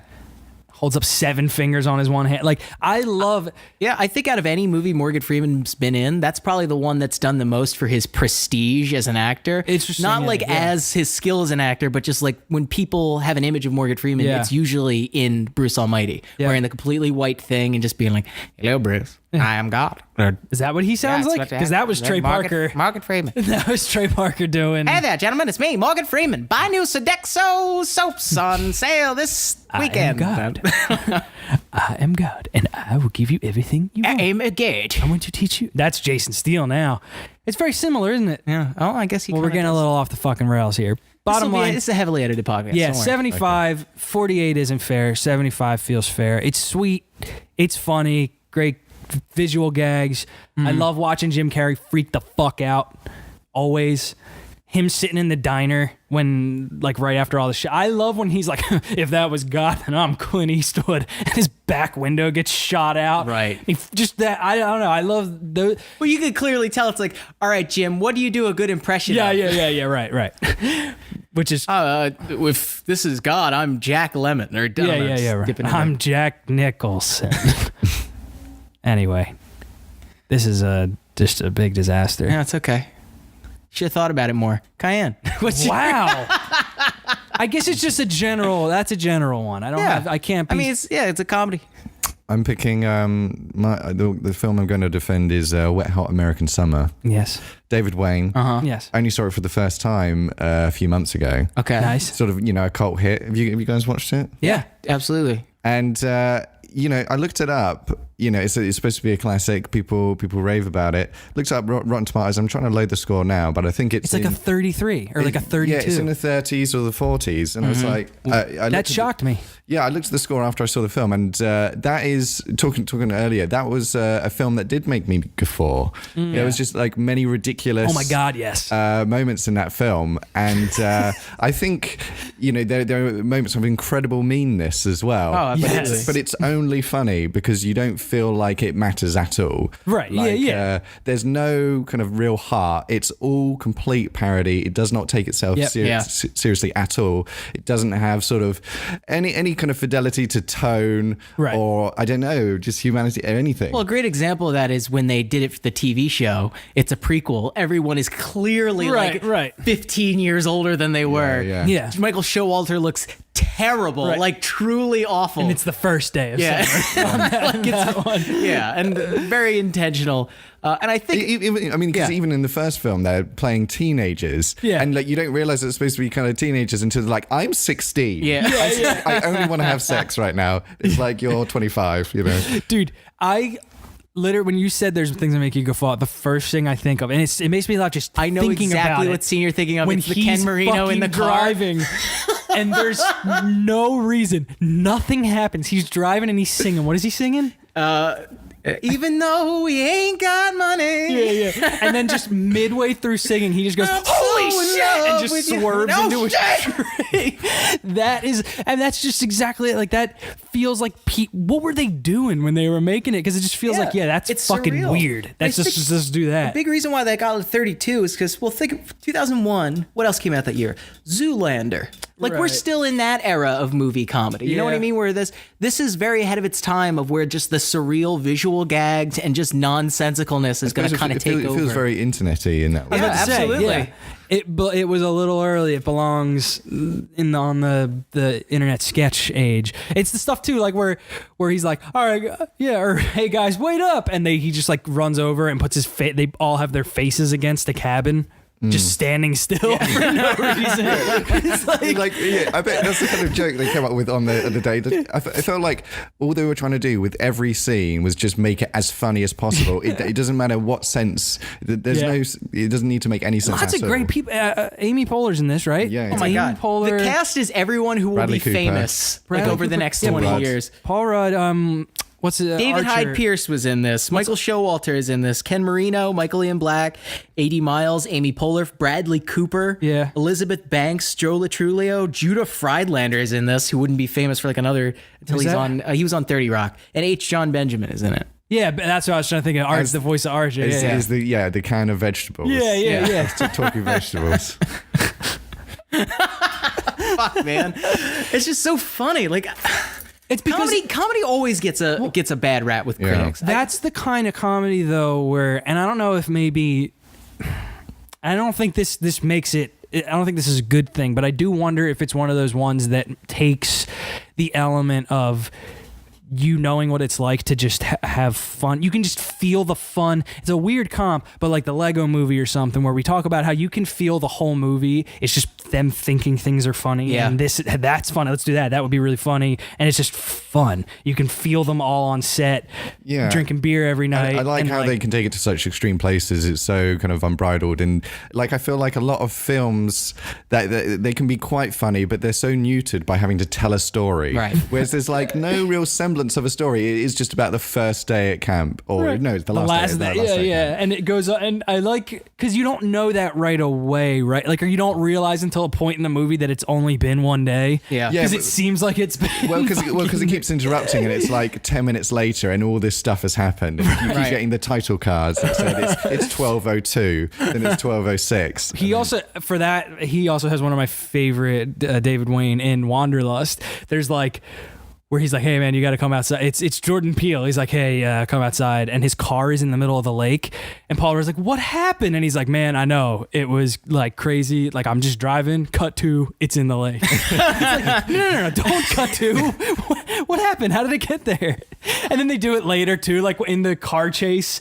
Holds up 7 fingers on his one hand. Like, I love. Yeah, I think out of any movie Morgan Freeman's been in, that's probably the one that's done the most for his prestige as an actor. Interesting, Not like as his skill as an actor, but just like when people have an image of Morgan Freeman, it's usually in Bruce Almighty, wearing the completely white thing and just being like, hello, Bruce. I am God. Is that what he sounds like? Because that was Trey Parker. Morgan Freeman. That was Trey Parker doing. Hey there, gentlemen. It's me, Morgan Freeman. Buy new Sodexo soaps on sale this weekend. I am God. I am God, and I will give you everything you want. I am a gate. I'm going to teach you. That's Jason Steele now. It's very similar, isn't it? Yeah. Oh, I guess he. Well, we're getting a little off the fucking rails here. Bottom line. This is a heavily edited podcast. Yeah, don't worry. 75, 48 isn't fair. 75 feels fair. It's sweet. It's funny. Great visual gags. I love watching Jim Carrey freak the fuck out. Always. Him sitting in the diner when, like, right after all the shit. I love when he's like, if that was God, then I'm Clint Eastwood. And his back window gets shot out. Right. Just that. I don't know. I love those. Well, you could clearly tell it's like, all right, Jim, what do you do a good impression Yeah, of? yeah. Right. Which is. If this is God, I'm Jack Lemmon. Or Yeah. Right. I'm Jack Nicholson. Anyway, this is just a big disaster. Yeah, it's okay. Should have thought about it more. Khyan. Wow. I guess it's just that's a general one. I can't be. I mean, it's a comedy. I'm picking the film I'm going to defend is Wet Hot American Summer. Yes. David Wayne. Yes. I only saw it for the first time a few months ago. Okay. Nice. Sort of, a cult hit. Have you guys watched it? Yeah, absolutely. And I looked it up. It's supposed to be a classic. People rave about it. Looked up Rotten Tomatoes. I'm trying to load the score now, but I think it's like a 33 or like a 32. Yeah, it's in the 30s or the 40s. And I was like, that shocked me. Yeah, I looked at the score after I saw the film, and that is talking earlier. That was a film that did make me guffaw. There was just like many ridiculous. Oh my God, yes. Moments in that film, and I think there are moments of incredible meanness as well. Oh, yes. But it's only funny because you don't feel like it matters at all. Right. Yeah. There's no kind of real heart. It's all complete parody. It does not take itself seriously at all. It doesn't have sort of any kind of fidelity to tone or I don't know, just humanity or anything. Well, a great example of that is when they did it for the TV show. It's a prequel. Everyone is clearly 15 years older than they were. Yeah. Michael Showalter looks terrible, like truly awful. And it's the first day of summer. that one. Yeah, and very intentional. And I think, even in the first film, they're playing teenagers, and like you don't realize it's supposed to be kind of teenagers until they're like, I'm 16. I only want to have sex right now. It's like you're 25, Dude, literally, when you said there's things that make you guffaw, the first thing I think of, and it makes me laugh just thinking about it. I know exactly what scene you're thinking of. When it's the Ken Marino in the car. Driving, and there's no reason. Nothing happens. He's driving and he's singing. What is he singing? Even though we ain't got money. Yeah. And then just midway through singing, he just goes, holy shit! And just swerves into a tree. That's just exactly it. Like, that feels like, what were they doing when they were making it? Because it just feels like, that's it's fucking surreal. weird. That's just do that. The big reason why that got 32 is because, think of 2001. What else came out that year? Zoolander. Like, we're still in that era of movie comedy. You know what I mean? Where this is very ahead of its time, of where just the surreal visual gags and just nonsensicalness is going to kind of take over. It feels very internety in that way. Yeah, absolutely. It was a little early. It belongs on the internet sketch age. It's the stuff too, like where he's like, all right, or hey guys, wait up, and he just like runs over and puts his face. They all have their faces against a cabin. Just standing still for no reason. It's I bet that's the kind of joke they came up with on the day. I felt like all they were trying to do with every scene was just make it as funny as possible. It doesn't matter what sense. There's it doesn't need to make any sense. Lots of great people. Amy Poehler's in this, right? Yeah. Oh my God. Amy Poehler. The cast is everyone who will Bradley be Cooper. famous over the next 20 years. Paul Rudd. What's it? David Archer. Hyde Pierce was in this. Michael Showalter is in this. Ken Marino, Michael Ian Black, 80 Miles, Amy Poehler, Bradley Cooper, Elizabeth Banks, Joe Latrulio, Judah Friedlander is in this, who wouldn't be famous for like another until he was on 30 Rock, and H. John Benjamin is in it. Yeah, but that's what I was trying to think of. Arch, the voice of Archer. Is the can of vegetables. Yeah. Talking vegetables. Fuck, man, it's just so funny. Like. It's because comedy always gets a bad rap with critics. That's the kind of comedy though where, and I don't know if maybe, I don't think this makes it. I don't think this is a good thing, but I do wonder if it's one of those ones that takes the element of you knowing what it's like to just have fun. You can just feel the fun. It's a weird comp, but like the Lego movie or something where we talk about how you can feel the whole movie. It's just them thinking things are funny. Yeah. And that's funny. Let's do that. That would be really funny. And it's just fun. You can feel them all on set, drinking beer every night. I like how they can take it to such extreme places. It's so kind of unbridled. And like, I feel like a lot of films that they can be quite funny, but they're so neutered by having to tell a story. Right. Whereas there's like no real semblance of a story. It is just about the first day at camp, or no, it's the last day. Yeah. And it goes on, and I like, because you don't know that right away, right? Like, or you don't realize until a point in the movie that it's only been one day. Yeah. Because it seems like it's been. Well, because it keeps interrupting, and it's like 10 minutes later, and all this stuff has happened. And you keep getting the title cards that said it's 12:02, then it's 12:06. He also has one of my favorite David Wayne in Wanderlust. There's like, where he's like, hey man, you got to come outside. It's Jordan Peele. He's like, hey, come outside. And his car is in the middle of the lake. And Paul Rudd's like, what happened? And he's like, man, I know. It was like crazy. Like, I'm just driving. Cut to, it's in the lake. It's like, no, don't cut to. What happened? How did it get there? And then they do it later too. Like in the car chase,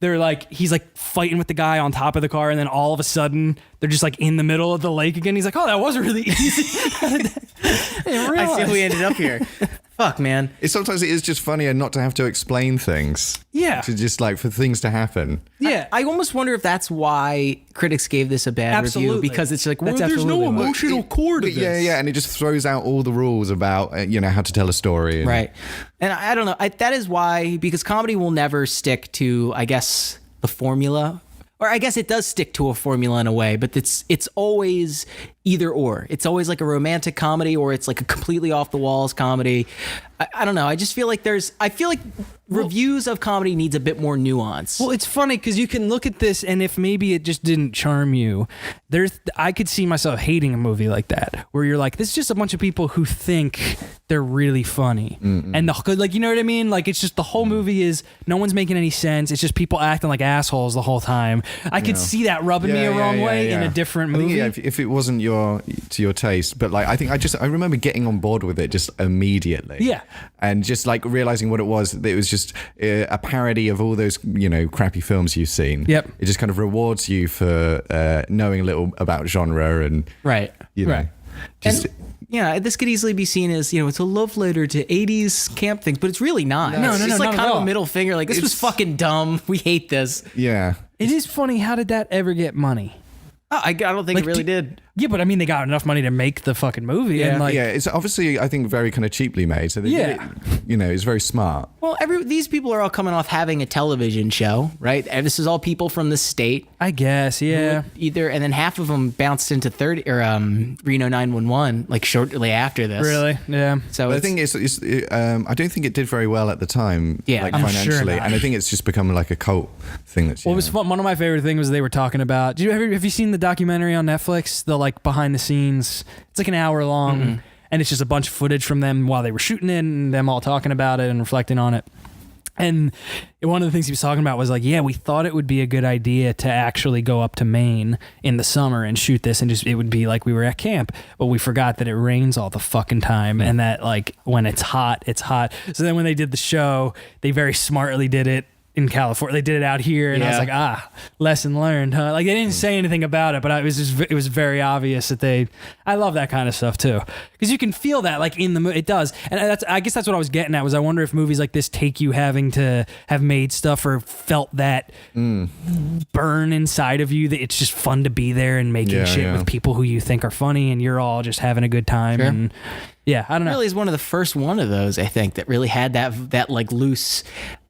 they're like, he's like fighting with the guy on top of the car. And then all of a sudden they're just like in the middle of the lake again. He's like, oh, that was really easy. I see how we ended up here. Fuck, man. Sometimes it is just funnier not to have to explain things. Yeah. To just like for things to happen. Yeah. I almost wonder if that's why critics gave this a bad review, because it's like, well, there's no emotional core to this. Yeah, and it just throws out all the rules about how to tell a story. Right. And I don't know. That is why, because comedy will never stick to, I guess, the formula. Or I guess it does stick to a formula in a way, but it's always either or. It's always like a romantic comedy, or it's like a completely off the walls comedy. I don't know. I just feel like reviews of comedy needs a bit more nuance. Well, it's funny because you can look at this, and if maybe it just didn't charm you, I could see myself hating a movie like that, where you're like, this is just a bunch of people who think they're really funny. And like, you know what I mean? Like, it's just the whole movie is no one's making any sense. It's just people acting like assholes the whole time. I could see that rubbing me a wrong way in a different movie. I think, if it wasn't to your taste, but like, I remember getting on board with it just immediately. Yeah. And just like realizing what it was just a parody of all those, crappy films you've seen. Yep. It just kind of rewards you for knowing a little about genre and, right. Just, yeah, this could easily be seen as, it's a love letter to 80s camp things, but it's really not. No, it's just like not kind at of all. a middle finger. Like, this was fucking dumb. We hate this. Yeah. It is funny. How did that ever get money? Oh, I don't think it really did. Yeah, but I mean, they got enough money to make the fucking movie. Yeah. And like, It's obviously, I think, very kind of cheaply made. So they did it, it's very smart. Well, these people are all coming off having a television show, right? And this is all people from the state. I guess, yeah. And then half of them bounced into Reno 911 like shortly after this. Really? Yeah. So I think I don't think it did very well at the time, like I'm financially, sure not. and I think it's just become like a cult thing. That's What was fun? One of my favorite things was they were talking about. Have you seen the documentary on Netflix? The like behind the scenes. It's like an hour long, and it's just a bunch of footage from them while they were shooting it, and them all talking about it and reflecting on it. And one of the things he was talking about was like, yeah, we thought it would be a good idea to actually go up to Maine in the summer and shoot this, and just it would be like we were at camp, but we forgot that it rains all the fucking time, and that like when it's hot, it's hot. So then when they did the show, they very smartly did it in California. They did it out here, and I was like, lesson learned, huh? Like, they didn't say anything about it, but it was very obvious that I love that kind of stuff too, because you can feel that like in the movie. It does, and I guess that's what I was getting at. Was I wonder if movies like this take you having to have made stuff or felt that burn inside of you, that it's just fun to be there and making shit with people who you think are funny, and you're all just having a good time. Sure. And yeah, I don't know. Really is one of the first one of those, I think, that really had that like loose.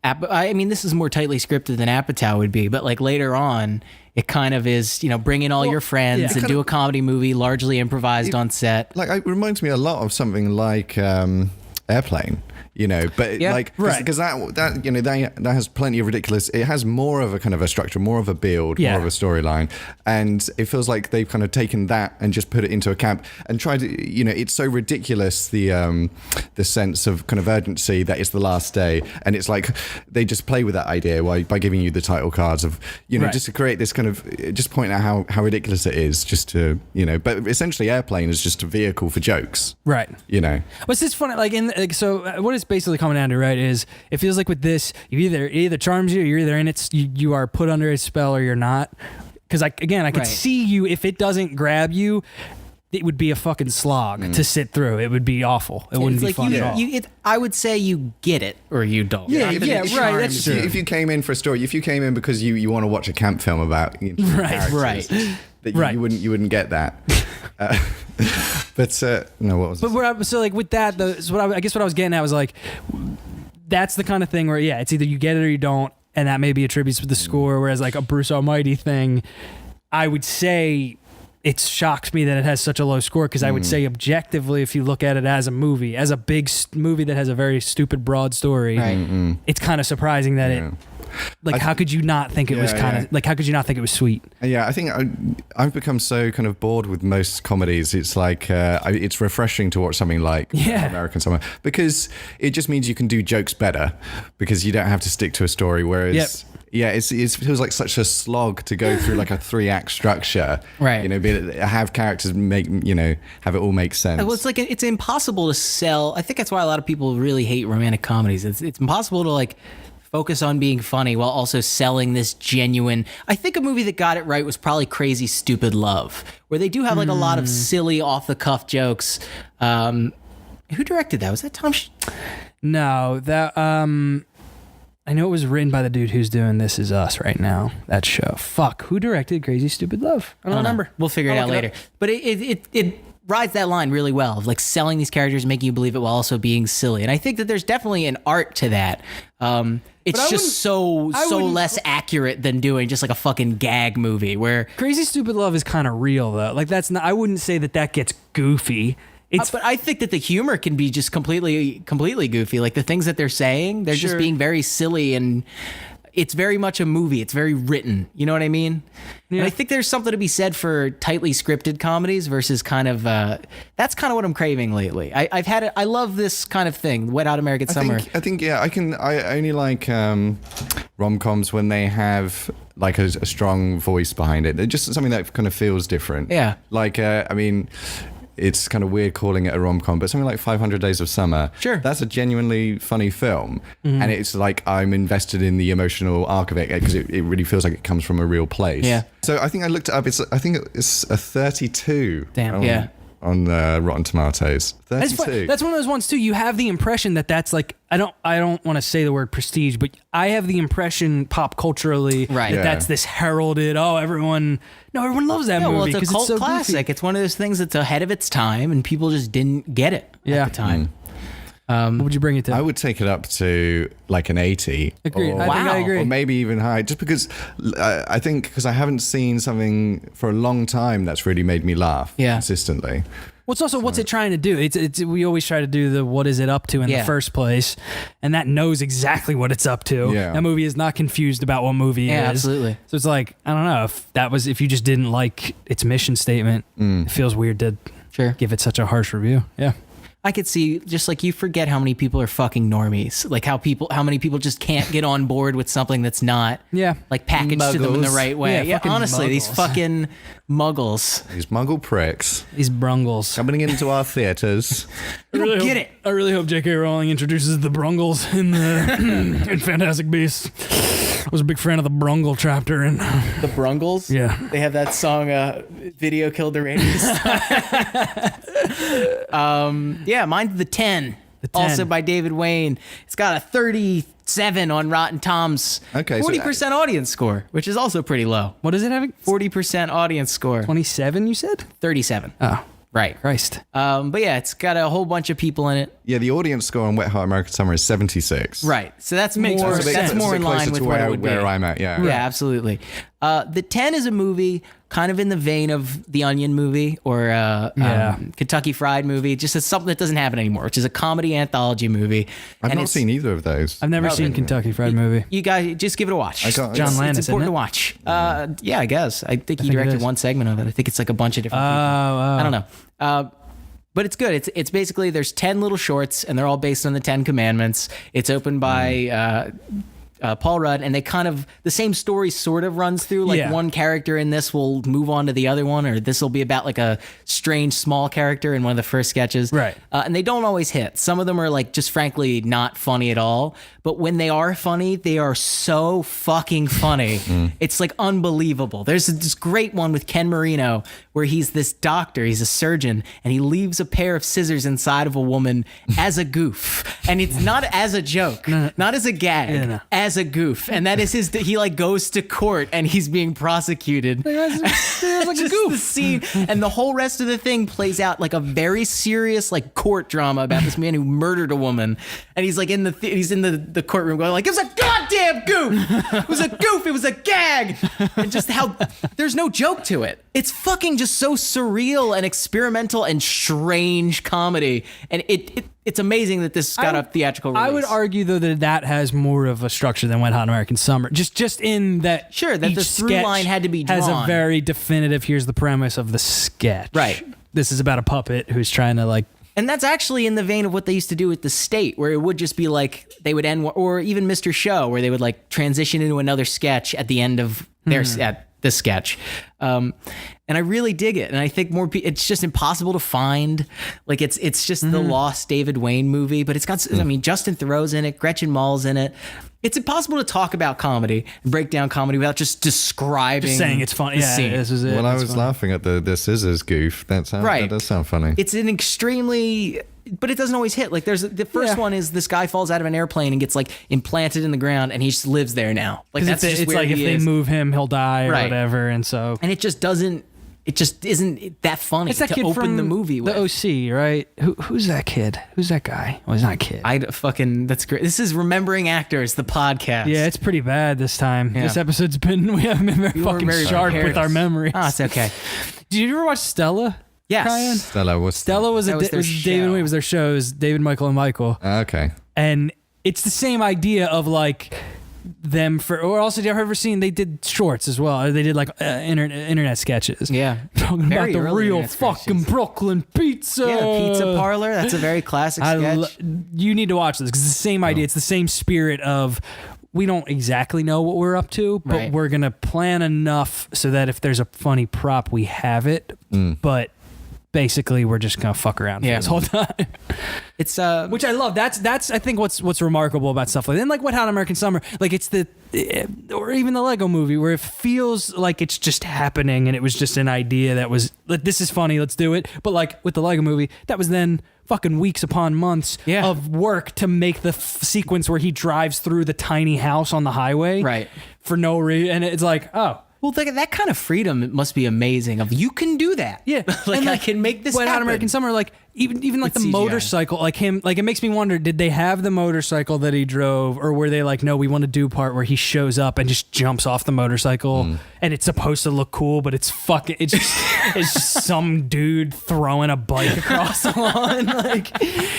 I mean, this is more tightly scripted than Apatow would be, but like later on, it kind of is, bring in all your friends and do a comedy movie largely improvised on set. Like, it reminds me a lot of something like Airplane. But because that has plenty of ridiculous. It has more of a kind of a structure, more of a build, more of a storyline, and it feels like they've kind of taken that and just put it into a camp and tried to. It's so ridiculous, the sense of kind of urgency that it's the last day, and it's like they just play with that idea by giving you the title cards of just to create this kind of just point out how ridiculous it is, just to But essentially, Airplane is just a vehicle for jokes, right? But it's funny, like so what is basically coming down to, right, is it feels like with this, it either charms you, or you're either in it, you are put under its spell, or you're not. Because I could see you, if it doesn't grab you, it would be a fucking slog to sit through. It would be awful. It wouldn't be fun at all. I would say you get it or you don't. Yeah, right. That's true. If you came in for a story, if you came in because you want to watch a camp film about characters, that you wouldn't get that. But no, what was? But so like with that, I guess what I was getting at was like, that's the kind of thing where it's either you get it or you don't, and that maybe attributes with the score. Whereas like a Bruce Almighty thing, I would say it shocks me that it has such a low score, because I would say objectively, if you look at it as a movie, as a big movie that has a very stupid broad story, it's kind of surprising that it. Like, how could you not think it was kind of like? How could you not think it was sweet? Yeah, I think I've become so kind of bored with most comedies. It's like it's refreshing to watch something like American Summer, because it just means you can do jokes better, because you don't have to stick to a story. Whereas. It feels like such a slog to go through like a 3-act structure, right? You know, have characters have it all make sense. Well, it's like it's impossible to sell. I think that's why a lot of people really hate romantic comedies. It's impossible to like focus on being funny while also selling this genuine. I think a movie that got it right was probably Crazy Stupid Love, where they do have like a lot of silly off the cuff jokes. Who directed that? Was that Tom? No, that I know it was written by the dude who's doing This Is Us right now. That show. Fuck. Who directed Crazy Stupid Love? I don't remember. We'll figure it out later. But it rides that line really well of like selling these characters, making you believe it while also being silly. And I think that there's definitely an art to that. It's just so less accurate than doing just like a fucking gag movie where Crazy Stupid Love is kind of real though. Like that's not. I wouldn't say that gets goofy. But I think that the humor can be just completely goofy. Like the things that they're saying, they're just being very silly, and it's very much a movie. It's very written. You know what I mean? Yeah. And I think there's something to be said for tightly scripted comedies versus kind of that's kind of what I'm craving lately. I've had it. I love this kind of thing. Wet Hot American Summer. I think I only like rom-coms when they have like a strong voice behind it. They're just something that kind of feels different. Yeah. Like I mean. It's kind of weird calling it a rom-com, but something like 500 Days of Summer, that's a genuinely funny film. And it's like I'm invested in the emotional arc of it because it really feels like it comes from a real place. Yeah. So I think I looked it up. I think it's a 32. Damn. On Rotten Tomatoes. 32. That's one of those ones too. You have the impression that that's like I don't want to say the word prestige, but I have the impression pop culturally that that's this heralded. Oh, everyone loves that movie. Well, it's a cult so classic. Goofy. It's one of those things that's ahead of its time, and people just didn't get it at the time. What would you bring it to? I would take it up to like an 80. Agreed. I agree. Or maybe even high, just because I think because I haven't seen something for a long time that's really made me laugh consistently. Well, it's also what's it trying to do? It's we always try to do the what is it up to in the first place, and that knows exactly what it's up to. Yeah. That movie is not confused about what movie it is. Absolutely. So it's like I don't know if you just didn't like its mission statement, it feels weird to give it such a harsh review. Yeah. I could see just like you forget how many people are fucking normies, like how many people just can't get on board with something that's not like packaged to them in the right way. Yeah, honestly, these fucking muggles, these muggle pricks, these brungles coming into our theaters. I don't get it. I really hope J.K. Rowling introduces the brungles in the in Fantastic Beasts. I was a big fan of the Brungle chapter in the Brungles. Yeah, they have that song "Video Killed the Radio Star." Mine's the 10. Also by David Wayne. It's got a 37 on Rotten Tom's. Okay, 40% audience score, which is also pretty low. What is it having? 40% audience score. 27, you said? 37. Oh. Right. Christ. But yeah, it's got a whole bunch of people in it. Yeah, the audience score on Wet Hot American Summer is 76. Right. So that's more in line with what it would be. Where I'm at, yeah. Yeah, absolutely. The 10 is a movie kind of in the vein of the Onion movie or Kentucky Fried movie. Just as something that doesn't happen anymore, which is a comedy anthology movie. I've not seen either of those. I've never seen Kentucky Fried movie. You guys just give it a watch. John Landis, it's important to watch. Yeah, I guess. I think he directed one segment of it. I think it's like a bunch of different people. I don't know. But it's good. It's basically there's 10 little shorts and they're all based on the 10 Commandments. It's opened by Paul Rudd, and they kind of, the same story sort of runs through. Like one character in this will move on to the other one, or this will be about like a strange small character in one of the first sketches. Right. And they don't always hit. Some of them are like just frankly not funny at all. But when they are funny, they are so fucking funny. It's like unbelievable. There's this great one with Ken Marino where he's this doctor, he's a surgeon, and he leaves a pair of scissors inside of a woman as a goof. And it's not as a joke, not as a gag, as a goof. And that is he like goes to court and he's being prosecuted. Like a goof. The scene, and the whole rest of the thing plays out like a very serious like court drama about this man who murdered a woman. And he's like in the courtroom going like, it was a goddamn goof. It was a goof. It was a gag. And just how there's no joke to it. It's fucking just so surreal and experimental and strange comedy. And it's amazing that this got a theatrical release. I would argue though that has more of a structure than Wet Hot American Summer. Just in that that each the through sketch line had to be drawn. has a very definitive, here's the premise of the sketch. Right. This is about a puppet who's trying to like. And that's actually in the vein of what they used to do with The State, where it would just be like they would end, or even Mr. Show, where they would like transition into another sketch at the end of their at the sketch. And I really dig it. And I think it's just impossible to find. Like it's just the lost David Wayne movie, but it's got, I mean, Justin Theroux's in it, Gretchen Mall's in it. It's impossible to talk about comedy and break down comedy without just describing. Just saying it's funny. Yeah, this is it. Well, I It's was funny. laughing at the scissors goof. That does sound funny. It's an extremely, but it doesn't always hit. Like the first one is this guy falls out of an airplane and gets like implanted in the ground, and he just lives there now. Like that's just it's where like if he they is. move him, he'll die or Right. whatever, and so. And it just isn't that funny It's that to kid open from the movie with. the OC, right? Who's that kid? Who's that guy? Well, he's not a kid. That's great. This is Remembering Actors, the podcast. Yeah, it's pretty bad this time. Yeah. This episode's been, we haven't been very were fucking very sharp prepared. with our memories. Oh, it's okay. Did you ever watch Stella? Yes. Khyan? Stella was That was their was David show. Wayne, was their shows, David, Michael, and Michael. okay. And it's the same idea of like them or also, have you ever seen, they did shorts as well. They did like internet sketches. Yeah. Talking Very about the early real internet fucking sketches. Brooklyn pizza. Yeah, the Pizza Parlor. That's a very classic sketch. You need to watch this because it's the same idea. It's the same spirit of we don't exactly know what we're up to, but Right. we're going to plan enough so that if there's a funny prop, we have it. But basically, we're just going to fuck around for this whole time. It's Which I love. That's I think what's remarkable about stuff like that. And like Wet Hot American Summer, like it's or even the Lego Movie, where it feels like it's just happening and it was just an idea that was like, this is funny, let's do it. But like with the Lego Movie, that was then fucking weeks upon months of work to make the sequence where he drives through the tiny house on the highway, Right. for no reason. And it's like, oh. well, that kind of freedom must be amazing. Of you can do that. Yeah, like and I can make this Wet Hot happen. American Summer, like even like With the CGI. motorcycle, like him, like it makes me wonder: did they have the motorcycle that he drove, or were they like, no, we want to do part where he shows up and just jumps off the motorcycle, and it's supposed to look cool, but it's just some dude throwing a bike across the lawn, like,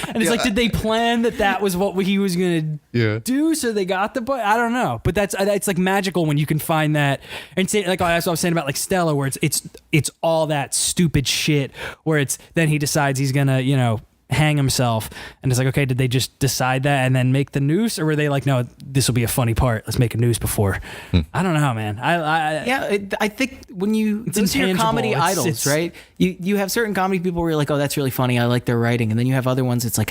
and it's like, did they plan that was what he was gonna do? So they got the bike. I don't know, but it's like magical when you can find that and say, like that's what I was saying about like Stella, where it's all that stupid shit where it's then he decides he's gonna hang himself, and it's like, okay, did they just decide that and then make the noose, or were they like, no, this will be a funny part, let's make a noose before? I don't know, man. I think when those are your intangible. comedy It's- idols, right? You have certain comedy people where you're like, oh, that's really funny, I like their writing, and then you have other ones. It's like,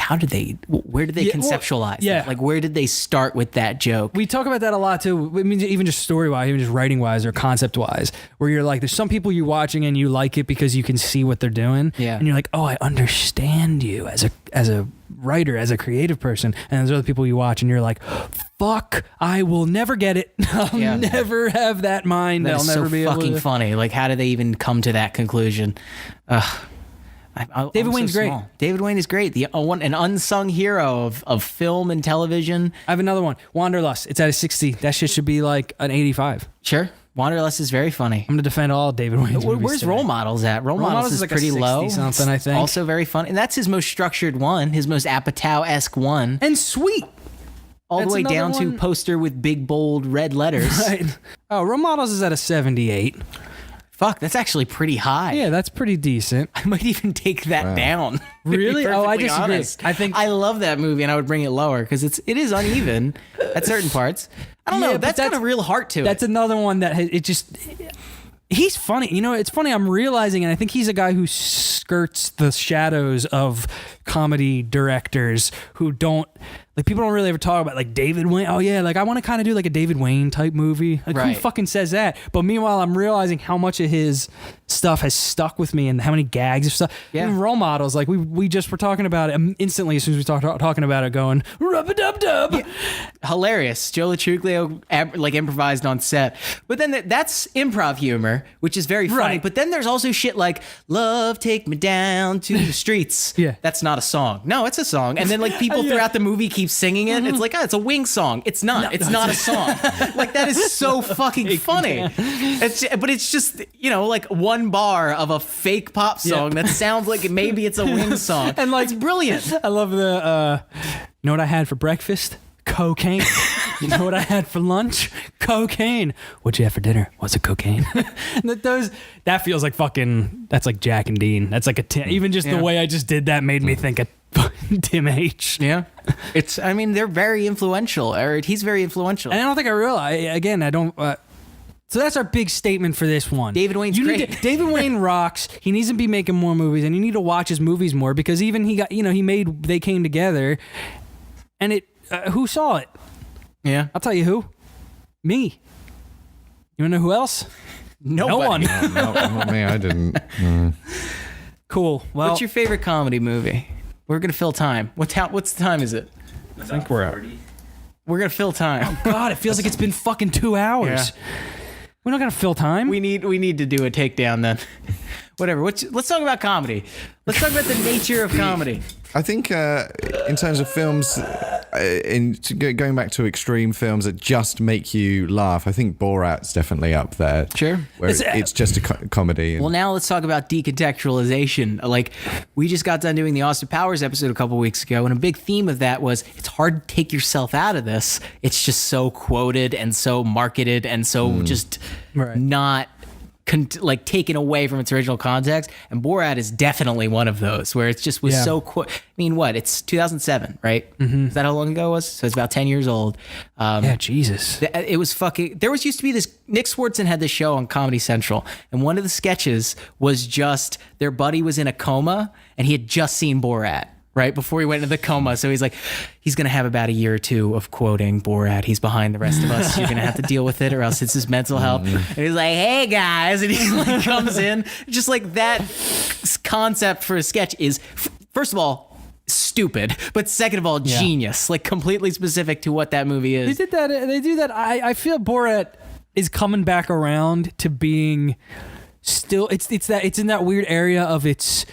where did they conceptualize? That? Like, where did they start with that joke? We talk about that a lot too. I mean, even just story wise, even just writing wise or concept wise, where you're like, there's some people you're watching and you like it because you can see what they're doing, and you're like, oh, I understand you as a writer, as a creative person. And there's other people you watch and you're like, fuck, I will never get it. I'll never have that mind. I'll never be able to. Fucking funny. Like, how did they even come to that conclusion? David Wayne's great. David Wayne is great. An unsung hero of film and television. I have another one, Wanderlust. It's at a 60. That shit should be like an 85. Sure. Wanderlust is very funny. I'm gonna defend all David Wayne's movies Where's today. Role Models at? Role Models is like pretty a 60 low. something, I think. Also very fun. And that's his most structured one, his most Apatow-esque one. And sweet. All the That's way another down to one. poster with big, bold red letters. Right. Oh, Role Models is at a 78. Fuck, that's actually pretty high. Yeah, that's pretty decent. I might even take that down. to be Really? Oh, I perfectly disagree. honest. I think- I love that movie, and I would bring it lower because it is uneven at certain parts. I don't know. but That's got a real heart to it. That's another one that he's funny. You know, it's funny. I'm realizing, and I think he's a guy who skirts the shadows of comedy directors who don't, like, people don't really ever talk about, like, David Wayne. Oh yeah, like, I want to kind of do like a David Wayne type movie. Like, who fucking says that? But meanwhile, I'm realizing how much of his stuff has stuck with me and how many gags of stuff. Yeah. Even role models. Like, we just were talking about it instantly as soon as we started talking about it, going rub-a-dub-dub. Yeah. Hilarious. Joe Latruglio like improvised on set. But then that's improv humor, which is very funny. Right. But then there's also shit like "Love, Take Me Down to the Streets." Yeah. That's not a song. No, it's a song. And then like people throughout the movie keep singing it. It's like, oh, it's a Wing song. It's not. It's not a song. Like, that is so fucking funny. But it's just, you know, like one bar of a fake pop song that sounds like maybe it's a Wing song. And like, it's brilliant. I love the you know what I had for breakfast? Cocaine. You know what I had for lunch? Cocaine. What'd you have for dinner? What's it, cocaine? That feels like fucking, that's like Jack and Dean. That's like even just the way I just did that made me think of Tim H. Yeah. I mean, they're very influential. Or he's very influential. And I don't think I realize, again, I don't, so that's our big statement for this one. David Wayne's great. David Wayne rocks. He needs to be making more movies, and you need to watch his movies more, because even he made They Came Together, and it, who saw it? Yeah. I'll tell you who. Me. You wanna know who else? Nobody. No one. No, not me. I didn't. Cool. Well, What's your favorite comedy movie? We're gonna fill time. What's the time is it? I think we're at. We're gonna fill time. God, it feels like it's been fucking 2 hours. Yeah. We're not gonna fill time. We need to do a takedown then. Whatever. Let's talk about comedy. Let's talk about the nature of comedy. I think in terms of films, going back to extreme films that just make you laugh, I think Borat's definitely up there. Sure. Where it's just a comedy. Well, now let's talk about decontextualization. Like, we just got done doing the Austin Powers episode a couple weeks ago, and a big theme of that was it's hard to take yourself out of this. It's just so quoted and so marketed and so just not taken away from its original context. And Borat is definitely one of those where it's just was so I mean, what? It's 2007, right? Mm-hmm. Is that how long ago it was? So it's about 10 years old. Yeah, Jesus. It was fucking. There used to be this. Nick Swartzen had this show on Comedy Central, and one of the sketches was just their buddy was in a coma, and he had just seen Borat right before he went into the coma. So he's like, he's going to have about a year or two of quoting Borat. He's behind the rest of us. You're going to have to deal with it, or else it's his mental health. And he's like, hey guys. And he like comes in. Just like that concept for a sketch is, first of all, stupid, but second of all, genius. Like, completely specific to what that movie is. They do that. I feel Borat is coming back around to being still, it's in that weird area of it's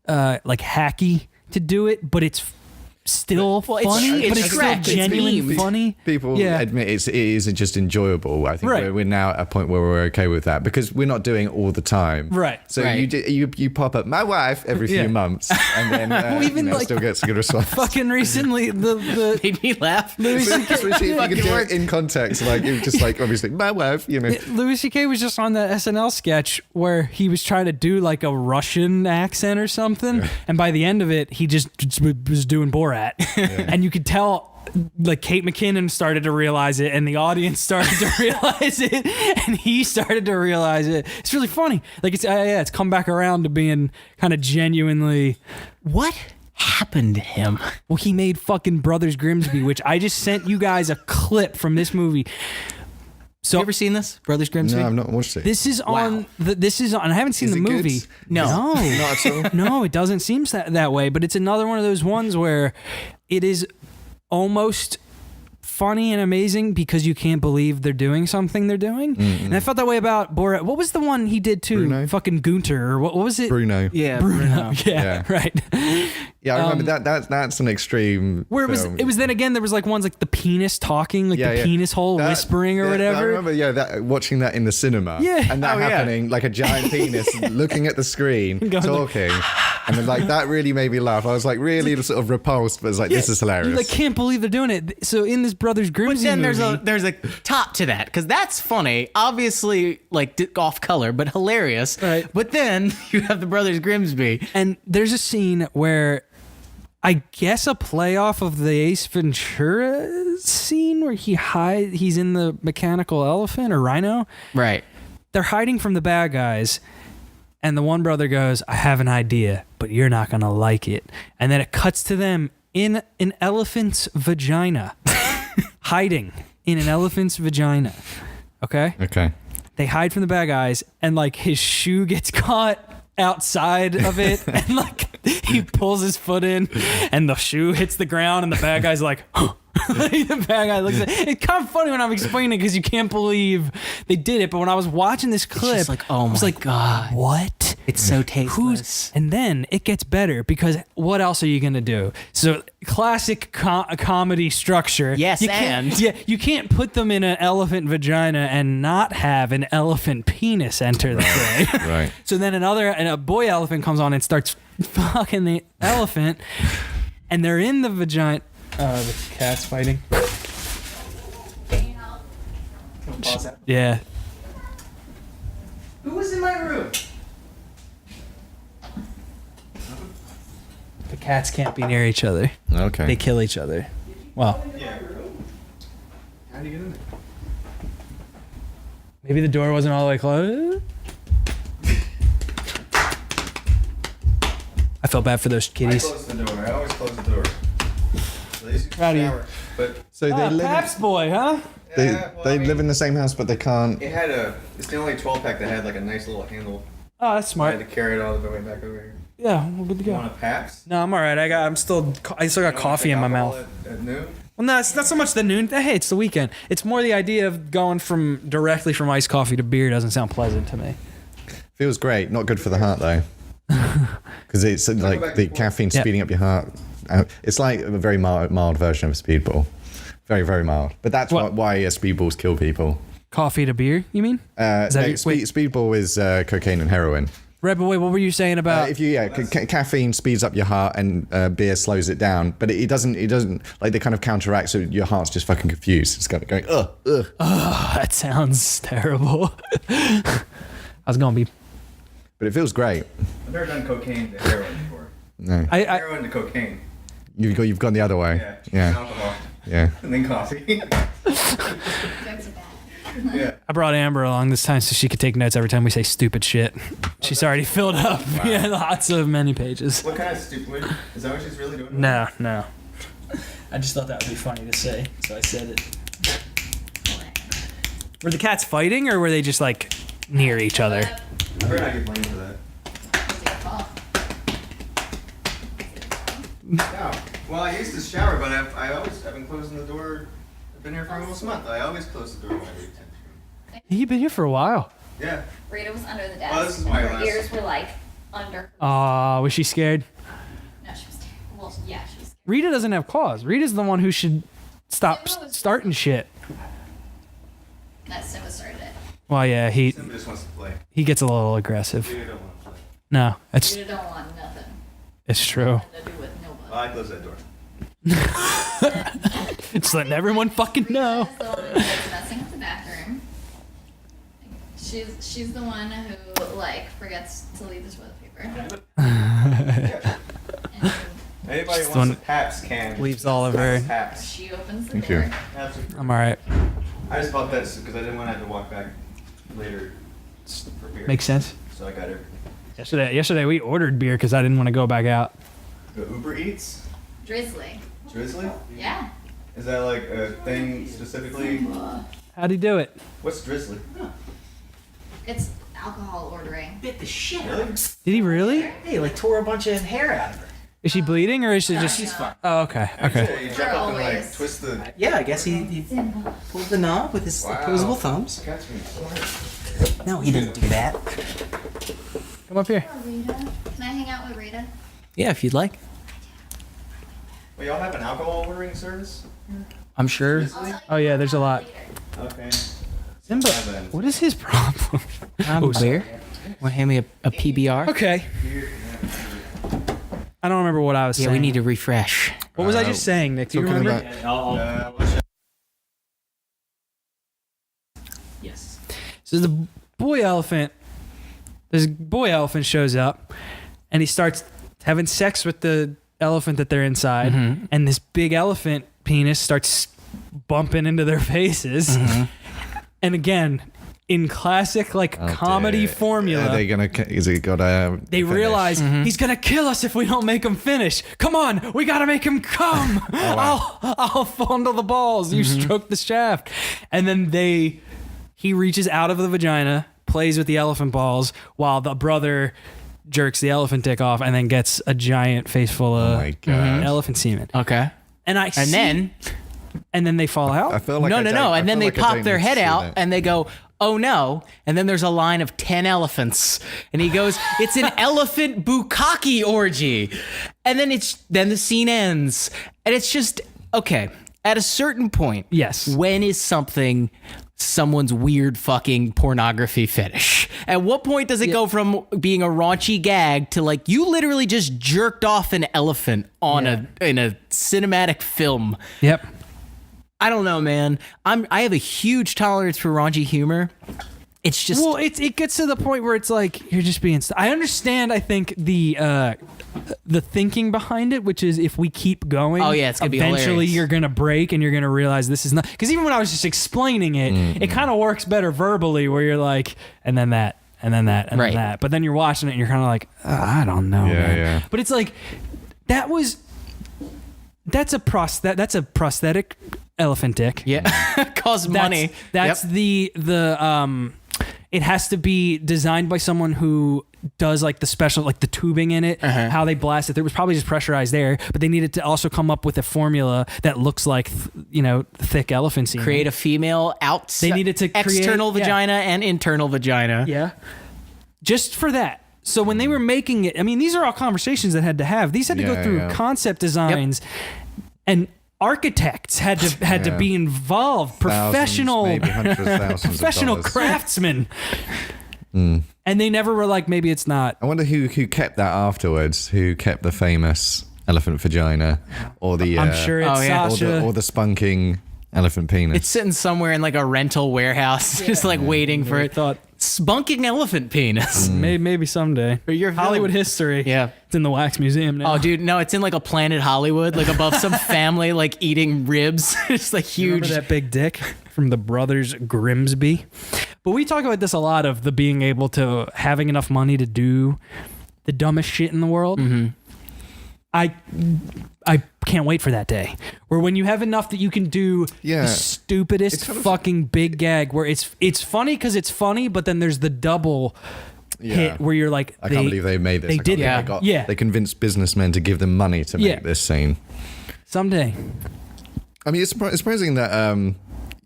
like hacky to do it, but it's still funny, but it's still genuine funny. People admit it is just enjoyable. I think we're now at a point where we're okay with that because we're not doing it all the time. Right. So you pop up my wife every few months, and then even still gets a good response. Fucking recently, the made me laugh. Louis C.K. If you can do it in context, like it was just like obviously my wife. You know, Louis C.K. was just on the SNL sketch where he was trying to do like a Russian accent or something, and by the end of it, he just was doing Borat. And you could tell like Kate McKinnon started to realize it and the audience started to realize it and he started to realize it. It's really funny. Like it's come back around to being kind of genuinely. What happened to him? Well, he made fucking Brothers Grimsby, which I just sent you guys a clip from this movie. So, you ever seen this, Brothers Grimsby? No, I've not watched it. This is on. This is on. I haven't seen the movie. Good? No, not at all. No, it doesn't seem that way. But it's another one of those ones where it is almost funny and amazing because you can't believe they're doing something they're doing. Mm-hmm. And I felt that way about Borat. What was the one he did too? Bruno? Fucking Gunter or what was it? Bruno. Yeah, Bruno. Yeah, right. Yeah, I remember that's an extreme. Where it was then again there was like ones like the penis talking, like the penis hole whispering or whatever. I remember watching that in the cinema. Yeah. And that happening, like a giant penis looking at the screen, talking. And then like that really made me laugh. I was like really sort of repulsed, but it's like this is hilarious. You like can't believe they're doing it. So in this Brothers Grimsby movie, movie, there's a top to that because that's funny, obviously like off color, but hilarious. Right. But then you have the Brothers Grimsby, and there's a scene where I guess a playoff of the Ace Ventura scene where he's in the mechanical elephant or rhino. Right. They're hiding from the bad guys, and the one brother goes, I have an idea, but you're not going to like it. And then it cuts to them in an elephant's vagina, hiding in an elephant's vagina. Okay? Okay. They hide from the bad guys, and like his shoe gets caught outside of it, and like he pulls his foot in, and the shoe hits the ground, and the bad guy's like, huh. The bad guy looks at it. It's kind of funny when I'm explaining it because you can't believe they did it. But when I was watching this clip, just like, oh my God. What? It's so tasteless. And then it gets better because what else are you gonna do? So classic comedy structure. Yes, you can't put them in an elephant vagina and not have an elephant penis enter the fray. Right. So then a boy elephant comes on and starts fucking the elephant, and they're in the vagina. The cat's fighting. Yeah. Who was in my room? The cats can't be near each other. Okay. They kill each other. Well, Yeah. How do you get in there? maybe the door wasn't all the way closed. I felt bad for those kitties. I close the door. I always close the door. Proud of you. But So they live. Paps boy, huh? They yeah, well, they I mean, live in the same house, but they can't. It had it's the only 12-pack that had like a nice little handle. Oh, that's I had smart. to carry it all the way back over here. Yeah, we're good to You go. want a Paps? No, I'm all right. I still got coffee in my mouth. At noon? Well, no, it's not so much the noon. Hey, it's the weekend. It's more the idea of going directly from iced coffee to beer doesn't sound pleasant to me. Feels great. Not good for the heart though, because it's like the caffeine speeding up your heart. It's like a very mild version of a speedball. Very, very mild. But that's why speedballs kill people. Coffee to beer, you mean? Speedball is cocaine and heroin. Red, but wait, what were you saying about? Caffeine speeds up your heart and beer slows it down, but it doesn't like they kind of counteract, so your heart's just fucking confused. It's kind of going ugh. Oh, that sounds terrible. I was gonna be. But it feels great. I've never done cocaine to heroin before. No, Heroin to cocaine. you've gone the other way. Yeah. Yeah. Alcohol. Yeah. And then coffee. Drugs are bad. Yeah. I brought Amber along this time so she could take notes every time we say stupid shit. She's already filled up. Wow. Yeah, lots of many pages. What kind of stupid? Is that what she's really doing? No. I just thought that would be funny to say, so I said it. Were the cats fighting, or were they just like near each other? I heard I get blamed for that. It's your fault. No. Well, I used to shower, but I've been closing the door. I've been here for almost a month. I always close the door when I leave. You've been here for a while. Yeah. Rita was under the desk. Oh, this is and my her last- ears were like under. Was she scared? No, she was. Well, yeah, she was. Rita doesn't have claws. Rita's the one who should stop starting shit. That Simba started it. Well, yeah, Simba just wants to play. he gets a little aggressive. You don't want to play. No, it's Rita don't want nothing true. to do with nobody. Well, I close that door. It's letting everyone fucking know. Rita's the one who's messing up the bathroom. She's the one who like forgets to leave the toilet paper. And Anybody Just wants one- a Paps can. Leaves all of her. Paps. she opens the Thank door. you. Absolutely. I'm all right. I just bought this because I didn't want to have to walk back later for beer. Makes sense. So I got it. Yesterday we ordered beer because I didn't want to go back out. The Uber Eats? Drizzly. Drizzly? Yeah. Is that like a thing specifically? How'd he do it? What's Drizzly? It's alcohol ordering. Bit the shit. Really? Did he really? Hey, like tore a bunch of hair out of her. Is she bleeding or is she just? She's fine. Oh, okay. Okay. You jump up and like always. twist the. Yeah, I guess he pulled the knob with his Wow. opposable thumbs. Cat's being smart. No, he didn't do that. Come up here. Oh, Rita. Can I hang out with Rita? Yeah, if you'd like. Well, y'all have an alcohol ordering service? I'm sure. I'll tell you Oh yeah, there's a lot. later. Okay. Simba, Yeah, then. what is his problem? I'm bear. Want to hand me a PBR? Okay. I don't remember what I was Yeah, saying. we need to refresh. What was I just saying, Nick? Do you Talking remember? about- Watch out. Yes. So the boy elephant, this boy elephant shows up, and he starts having sex with the elephant that they're inside, and this big elephant penis starts bumping into their faces. And again, in classic comedy formula, are they gonna? Is it gotta? They realize he's gonna kill us if we don't make him finish. Come on, we gotta make him come. I'll fondle the balls. You stroke the shaft, and then he reaches out of the vagina, plays with the elephant balls, while the brother jerks the elephant dick off, and then gets a giant face full of elephant semen. Okay. And then they fall out. I feel like No. And then they pop their head out and they go, oh no. And then there's a line of 10 elephants. And he goes, it's an elephant bukkake orgy. And then the scene ends. And it's just, okay, at a certain point, yes. When is something someone's weird fucking pornography fetish? At what point does it go from being a raunchy gag to you literally just jerked off an elephant on in a cinematic film? Yep. I don't know, man. I have a huge tolerance for raunchy humor. It's just it gets to the point where it's like you're just being. I understand. I think the thinking behind it, which is if we keep going, it's gonna be eventually hilarious. You're gonna break and you're gonna realize this is not. Because even when I was just explaining it, it kind of works better verbally, where you're like, and then that, and then that, and then that. But then you're watching it and you're kind of like, I don't know, man. Yeah. But it's like that's a prosthetic elephant dick. Yeah. Costs money. That's the it has to be designed by someone who does the special, the tubing in it, how they blast it. There was probably just pressurized air, but they needed to also come up with a formula that looks like, thick elephant semen. Create a female They needed to external vagina and internal vagina. Yeah. Just for that. So when they were making it, I mean, these are all conversations that had to have. These had to go through concept designs, and architects had to be involved. Professional, maybe hundreds of thousands professional of dollars. craftsmen. And they never were like, maybe it's not. I wonder who kept that afterwards. Who kept the famous elephant vagina, or the? I'm sure it's Sasha, or the spunking elephant penis. It's sitting somewhere in a rental warehouse, just waiting for it. Thought spunking elephant penis. maybe someday. Or your Hollywood film. history. Yeah. It's in the Wax Museum now. Oh, dude, no, it's in a Planet Hollywood, above some family eating ribs. It's huge. Remember that big dick from the brothers Grimsby? But we talk about this a lot, of the being able to having enough money to do the dumbest shit in the world. I can't wait for that day where when you have enough that you can do the stupidest fucking big gag where it's funny because it's funny, but then there's the double hit where you're like, I can't believe they made this. They did that. They convinced businessmen to give them money to make this scene. Someday. I mean, it's surprising that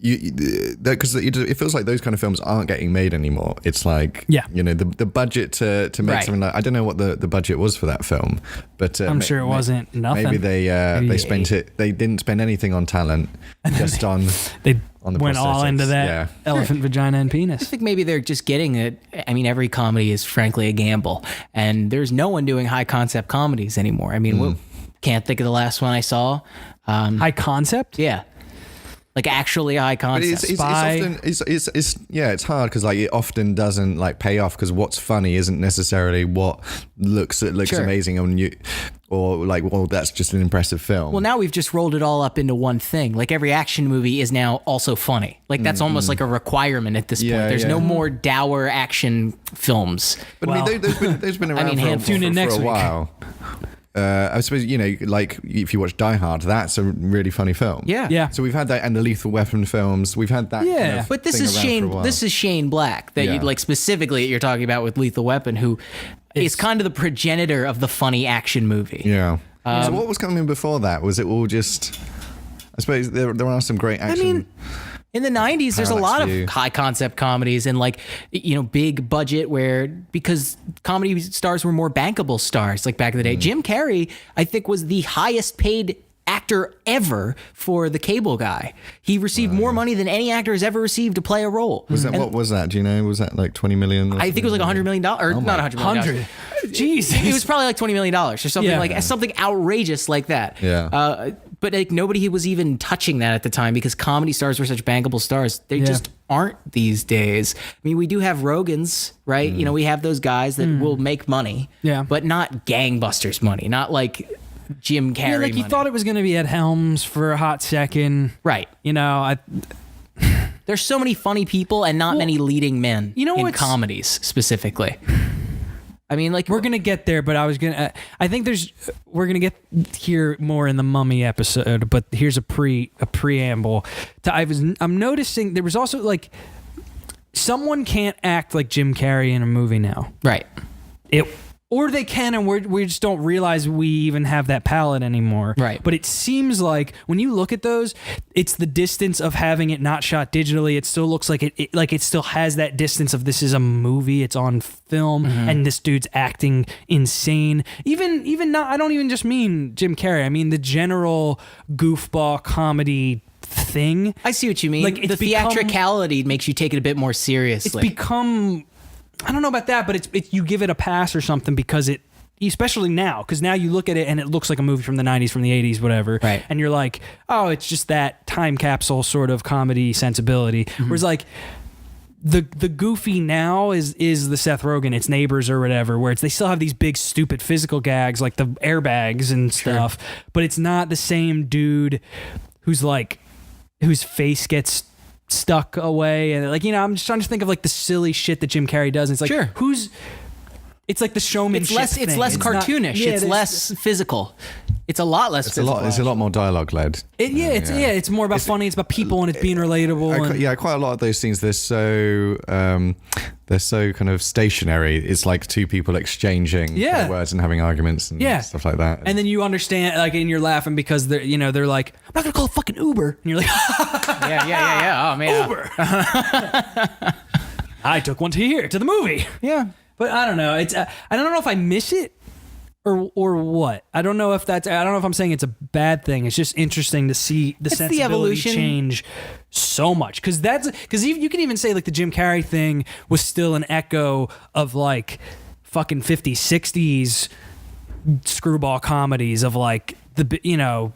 because it feels like those kind of films aren't getting made anymore. It's the budget to make something I don't know what the budget was for that film, but I'm sure it wasn't nothing. Maybe they spent it. They didn't spend anything on talent, just on the went all into that elephant vagina and penis. I think maybe they're just getting it. I mean, every comedy is frankly a gamble, and there's no one doing high concept comedies anymore. I mean, can't think of the last one I saw. High concept? Yeah. Actually high concept. It's hard because it often doesn't pay off because what's funny isn't necessarily what looks amazing on you, or that's just an impressive film. Well, now we've just rolled it all up into one thing. Every action movie is now also funny. That's almost like a requirement at this point. There's no more dour action films. But I mean, those been around for a while. I suppose, if you watch Die Hard, that's a really funny film. Yeah. So we've had that, and the Lethal Weapon films. We've had that. Yeah. But this is Shane. This is Shane Black that you specifically you're talking about with Lethal Weapon, who is kind of the progenitor of the funny action movie. Yeah. So what was coming before that? Was it all just? I suppose there are some great action. I mean, in the 90s, there's a lot of high concept comedies and big budget because comedy stars were more bankable stars back in the day. Jim Carrey, I think, was the highest paid actor ever for The Cable Guy. He received more money than any actor has ever received to play a role. What was that? Do you know? Was that 20 million? I think it was $100 million, or not $100 million. Jeez. It was probably $20 million or something something outrageous like that. Yeah. But nobody was even touching that at the time because comedy stars were such bankable stars. They just aren't these days. I mean, we do have Rogans, right? We have those guys that will make money, but not gangbusters money, not Jim Carrey like you money. thought it was going to be Ed Helms for a hot second. Right. You know, There's so many funny people and not many leading men in comedies specifically. I mean, like we're gonna get there, but I think we're gonna get here more in the Mummy episode. But here's a preamble. I'm noticing there was also like someone can't act like Jim Carrey in a movie now, right? Or they can, and we just don't realize we even have that palette anymore. Right. But it seems like when you look at those, it's the distance of having it not shot digitally. It still looks like it still has that distance of this is a movie. It's on film, and this dude's acting insane. Even not. I don't even just mean Jim Carrey. I mean the general goofball comedy thing. I see what you mean. Like the theatricality makes you take it a bit more seriously. It's become. I don't know about that, but you give it a pass or something because especially now, because now you look at it and it looks like a movie from the 90s, from the 80s, whatever. Right. And you're like, oh, it's just that time capsule sort of comedy sensibility. Whereas like the goofy now is the Seth Rogen, it's Neighbors or whatever, where they still have these big stupid physical gags like the airbags and stuff, but it's not the same dude whose face gets stuck away, and like, you know, I'm just trying to think of like the silly shit that Jim Carrey does. And it's like, it's like the showmanship. It's less cartoonish. It's less physical. It's a lot less physical. It's a lot more dialogue led. It's more about funny. It's about people, and it's being relatable. Quite a lot of those scenes. They're so kind of stationary. It's like two people exchanging words and having arguments and stuff like that. And then you understand, like, and you're laughing because they're like, I'm not gonna call a fucking Uber, and you're like, yeah. Oh man, Uber. I took one to here to the movie. Yeah, but I don't know. It's I don't know if I miss it. Or what? I don't know if I'm saying it's a bad thing. It's just interesting to see the sensibility change so much, because you can even say like the Jim Carrey thing was still an echo of like fucking 50s, 60s screwball comedies of like the, you know,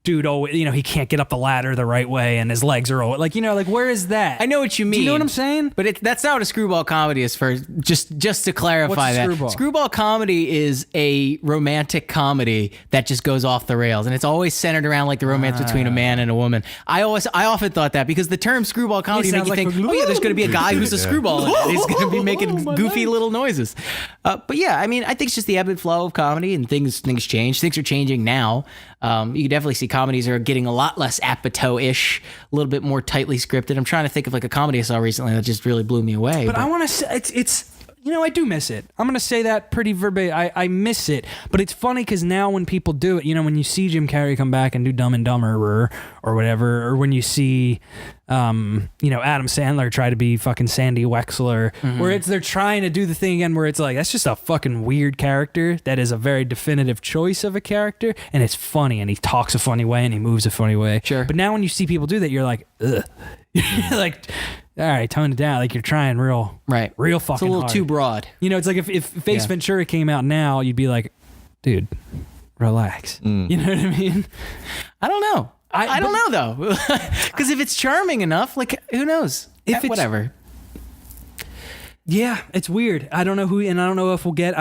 dude, he can't get up the ladder the right way and his legs are like, you know, like, where is that? I know what you mean. Do you know what I'm saying? But that's not what a screwball comedy is. For just to clarify, screwball comedy is a romantic comedy that just goes off the rails, and it's always centered around like the romance between a man and a woman. I often thought that because the term screwball comedy makes you think, there's going to be a guy who's a screwball in it. He's going to be making goofy little noises. But yeah, I mean, I think it's just the ebb and flow of comedy, and things change. Things are changing now. You can definitely see comedies are getting a lot less Apatow-ish, a little bit more tightly scripted. I'm trying to think of like a comedy I saw recently that just really blew me away. But I want to say it's you know, I do miss it. I'm going to say that pretty verbatim. I miss it. But it's funny because now when people do it, you know, when you see Jim Carrey come back and do Dumb and Dumber or whatever, or when you see, you know, Adam Sandler try to be fucking Sandy Wexler, where they're trying to do the thing again where it's like, that's just a fucking weird character that is a very definitive choice of a character, and it's funny, and he talks a funny way, and he moves a funny way. Sure. But now when you see people do that, you're like, ugh. Like, all right, tone it down. Like, you're trying real fucking hard. It's a little too broad. You know, it's like if Ace Ventura came out now, you'd be like, dude, relax. You know what I mean? I don't know. I don't know though, because if it's charming enough, like, who knows? Whatever. Yeah, it's weird. I don't know who, and I don't know if we'll get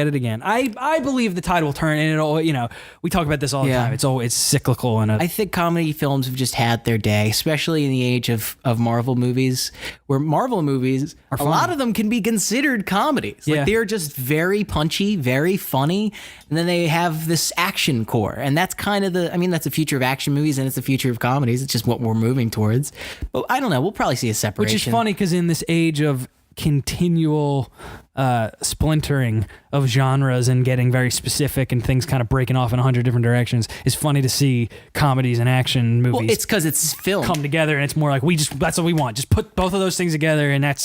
it again. I believe the tide will turn, and it'll, you know, we talk about this all the time. It's cyclical, and I think comedy films have just had their day, especially in the age of Marvel movies, where Marvel movies, a lot of them can be considered comedies. Like, they're just very punchy, very funny, and then they have this action core, and that's kind of that's the future of action movies, and it's the future of comedies. It's just what we're moving towards. But I don't know. We'll probably see a separation. Which is funny because in this age of continual splintering of genres and getting very specific and things kind of breaking off in 100 different directions, it's funny to see comedies and action movies. Well, it's because it's film come together, and it's more like that's what we want. Just put both of those things together, and I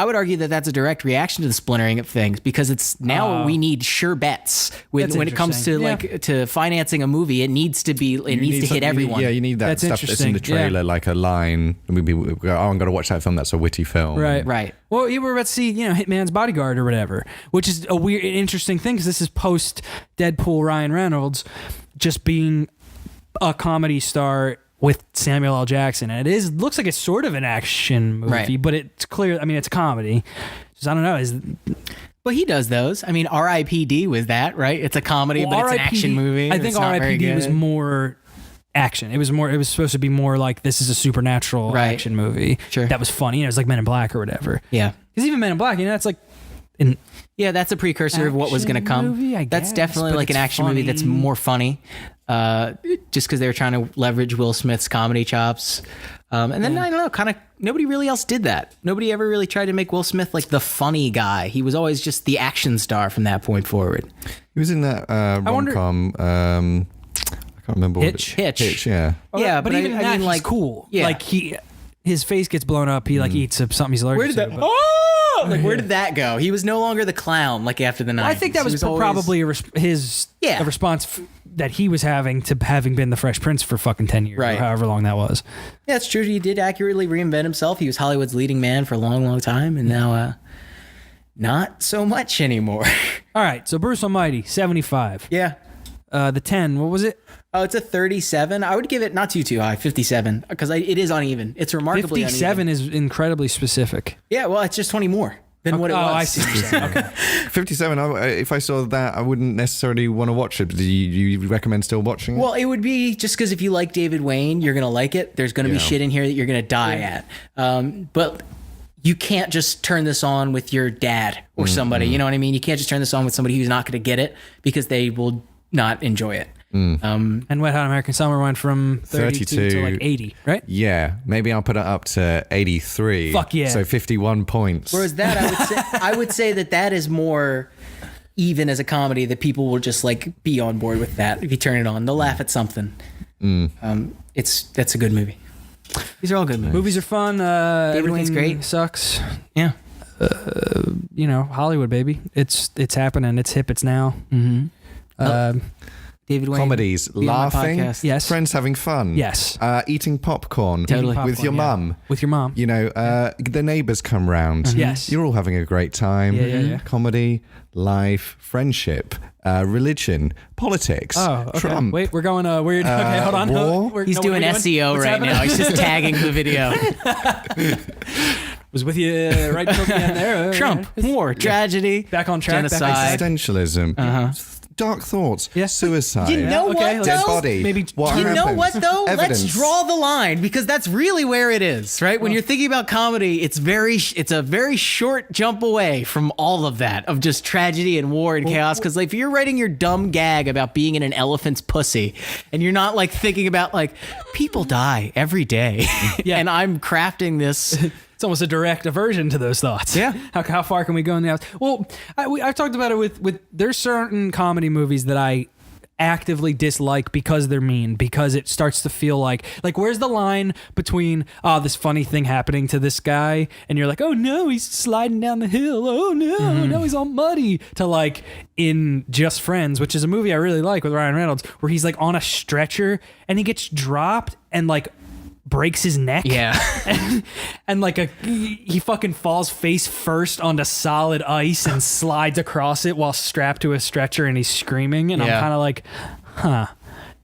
would argue that that's a direct reaction to the splintering of things, because it's now we need sure bets when it comes to to financing a movie. It needs to hit everyone. You need that stuff that's in the trailer, like a line. I'm going to watch that film. That's a witty film. Right. Well, you were about to see, you know, Hitman's Bodyguard or whatever, which is a weird, interesting thing, because this is post Deadpool Ryan Reynolds just being a comedy star with Samuel L. Jackson, and looks like it's sort of an action movie, but it's clear. I mean, it's a comedy. Just, I don't know. But he does those. I mean, R.I.P.D. was that, right? It's a comedy, but it's an action movie. I think It's not very R.I.P.D. was good. more action. It was supposed to be more like this is a supernatural action movie. Sure. That was funny. It was like Men in Black or whatever. Yeah. Because even Men in Black, it's like Yeah, that's a precursor of what was going to come. movie, I That's guess, definitely but like an it's action movie that's funny. more funny, just because they were trying to leverage Will Smith's comedy chops. And then I don't know, kind of nobody really else did that. Nobody ever really tried to make Will Smith like the funny guy. He was always just the action star from that point forward. He was in that rom-com. I can't remember Hitch. Hitch, yeah. Yeah, but even that, he's like cool. Yeah. Like his face gets blown up. He like eats something he's allergic where did to. that? but- Oh, like where did that go? He was no longer the clown like after the 90s. I think that was, probably a response that he was having to having been the Fresh Prince for fucking 10 years, Right. or however long that was. Yeah, it's true. He did accurately reinvent himself. He was Hollywood's leading man for a long, long time, and now not so much anymore. All right, so Bruce Almighty, 75. Yeah. The 10, what was it? Oh, it's a 37. I would give it not too high, 57, because it is uneven. It's remarkably 57 uneven. is incredibly specific. Yeah, well, it's just 20 more than what it was. I see what you're saying. Okay. 57, if I saw that, I wouldn't necessarily want to watch it. Do you recommend still watching it? Well, it would be just because if you like David Wayne, you're going to like it. There's going to be shit in here that you're going to die at. But you can't just turn this on with your dad or somebody. You know what I mean? You can't just turn this on with somebody who's not going to get it because they will not enjoy it. And Wet Hot American Summer went from 32 to like 80, right? Yeah, maybe I'll put it up to 83. Fuck yeah. So 51 points. Whereas that, I would say that is more even as a comedy, that people will just like be on board with that. If you turn it on, they'll laugh at something. That's a good movie. These are all good movies. Movies are fun. David Wayne's great. Sucks. Yeah. Hollywood, baby. It's happening. It's hip. It's now. David Wayne. Comedies, be on my laughing, podcast. Yes. friends having fun, Yes. eating popcorn, Totally. with your mum. With your mom. The neighbours come round. Yes. You're all having a great time. Yeah. Comedy, life, friendship, religion, politics, Oh, okay. Trump. Wait, we're going weird. Okay, hold on. war? He's doing SEO What's right happening? now. He's just tagging the video. Was with you right till the end there. Trump, war, tragedy, Back on track. genocide. Existentialism, dark thoughts, Yeah. suicide, You know okay, what, dead though? body. Maybe- what You know happens? what though? Evidence. Let's draw the line, because that's really where it is, right? When you're thinking about comedy, it's a very short jump away from all of that, of just tragedy and war and chaos. Because like, if you're writing your dumb gag about being in an elephant's pussy, and you're not like thinking about like people die every day, Yeah. and I'm crafting this. It's almost a direct aversion to those thoughts. Yeah. How far can we go in the house? Well, I've talked about it with there's certain comedy movies that I actively dislike because they're mean, because it starts to feel like where's the line between this funny thing happening to this guy and you're like, oh no, he's sliding down the hill, oh no, no, he's all muddy, to like in Just Friends, which is a movie I really like with Ryan Reynolds, where he's like on a stretcher and he gets dropped and like breaks his neck. Yeah. And like he fucking falls face first onto solid ice and slides across it while strapped to a stretcher, and he's screaming, and Yeah. I'm kind of like,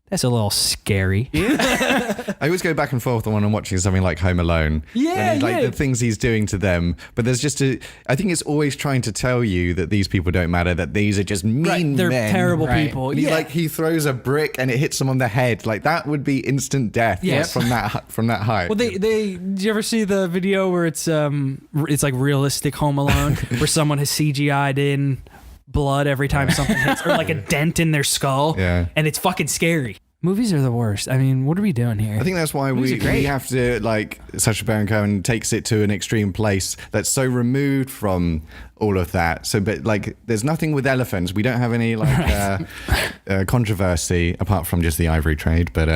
that's a little scary. I always go back and forth on when I'm watching something like Home Alone. Yeah, And, like yeah. the things he's doing to them. But there's just I think it's always trying to tell you that these people don't matter, that these are just mean They're men. terrible Right. people. He, Yeah. he throws a brick and it hits them on the head. Like that would be instant death Yes. from that height. Well, did you ever see the video where it's like realistic Home Alone, where someone has CGI'd in blood every time something hits, or like a dent in their skull, Yeah. and it's fucking scary. Movies are the worst. I mean, what are we doing here? I think that's why we have to, like, Sacha Baron Cohen takes it to an extreme place that's so removed from all of that. So, but like, there's nothing with elephants. We don't have any like controversy apart from just the ivory trade. But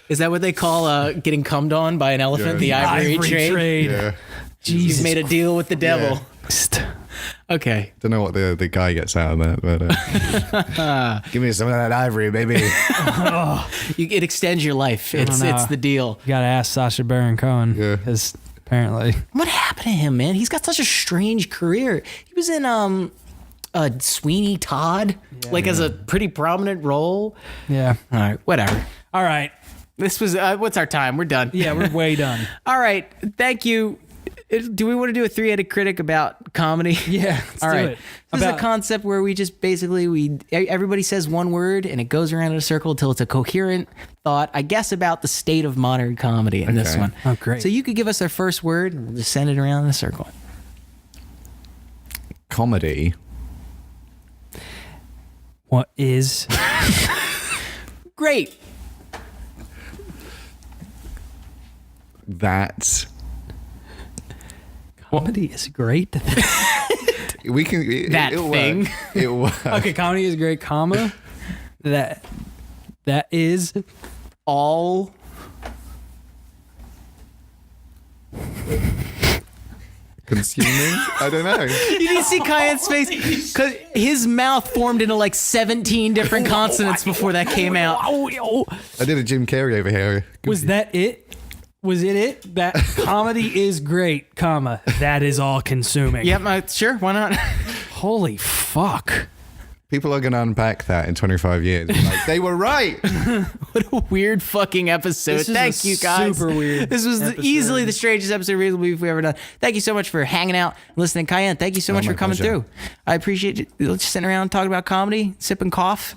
Is that what they call getting cummed on by an elephant? The ivory trade. yeah, Jesus He's made a deal with the devil. Christ. Okay. don't know what the guy gets out of that. But give me some of that ivory, baby. It extends your life. don't know. It's the deal. You gotta ask Sacha Baron Cohen, Yeah. because apparently. What happened to him, man? He's got such a strange career. He was in Sweeney Todd, as a pretty prominent role. Yeah. All right, whatever. All right. This was what's our time? We're done. Yeah, we're way done. All right. Thank you, Do we want to do a three-headed critic about comedy? Yeah, let's All do right. it. This is a concept where we just basically everybody says one word and it goes around in a circle until it's a coherent thought, I guess, about the state of modern comedy in this one. Oh, great. So you could give us our first word and we'll just send it around in a circle. Comedy. What is Great. That. comedy is great? We can. That it'll thing. Work. It'll work. Okay, comedy is great, comma. That is All Consuming? I don't know. You didn't see Khyan's face? Because his mouth formed into like 17 different consonants before that came out. I did a Jim Carrey over here. Was that it? Was it? That comedy is great, comma. That is all consuming. Yep, sure, why not? Holy fuck. People are going to unpack that in 25 years. Like, they were right. What a weird fucking episode. This is Thank a you guys. super weird This was episode. easily the strangest episode of Reasonable Beef we've ever done. Thank you so much for hanging out and listening. Khyan, thank you so much my for coming pleasure. through. I appreciate you just sitting around talking about comedy, sipping cough.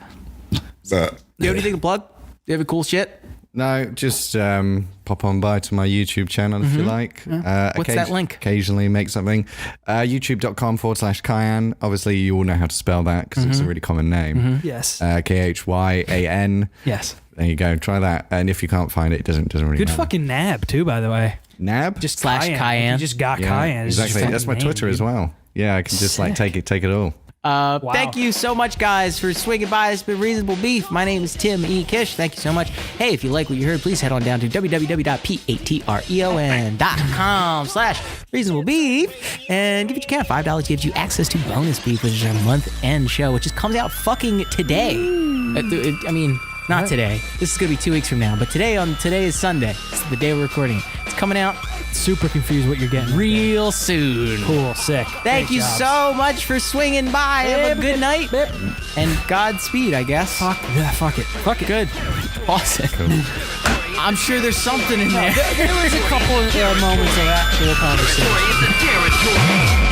So, Do you have anything to plug? Do you have a cool shit? no, just pop on by to my YouTube channel if you like. What's that link? Occasionally make something. YouTube.com/Khyan. Obviously, you all know how to spell that because it's a really common name. Yes. Khyan. Yes. There you go. Try that. And if you can't find it, it doesn't really Good matter. fucking nab too, by the way. Nab? Just Slash Khyan. You just got yeah, Khyan. It's just exactly. fucking That's my name, Twitter dude. as well. Yeah, I can just like take it all. Thank you so much, guys, for swinging by. It's been Reasonable Beef. My name is Tim E. Kish. Thank you so much. Hey, if you like what you heard, please head on down to www.patreon.com/reasonablebeef and give what you can. $5 gives you access to Bonus Beef, which is our month-end show, which just comes out fucking today. I mean, not today. This is going to be 2 weeks from now, but today is Sunday. It's the day we're recording it. It's coming out Super confused what you're getting. real soon. Cool. Sick. Thank Great you job. so much for swinging by. Have a good night. And Godspeed, I guess. Fuck. Yeah, fuck it. Fuck it. Good. Awesome. I'm sure there's something in there. There was a couple of moments of actual conversation. It's a territory.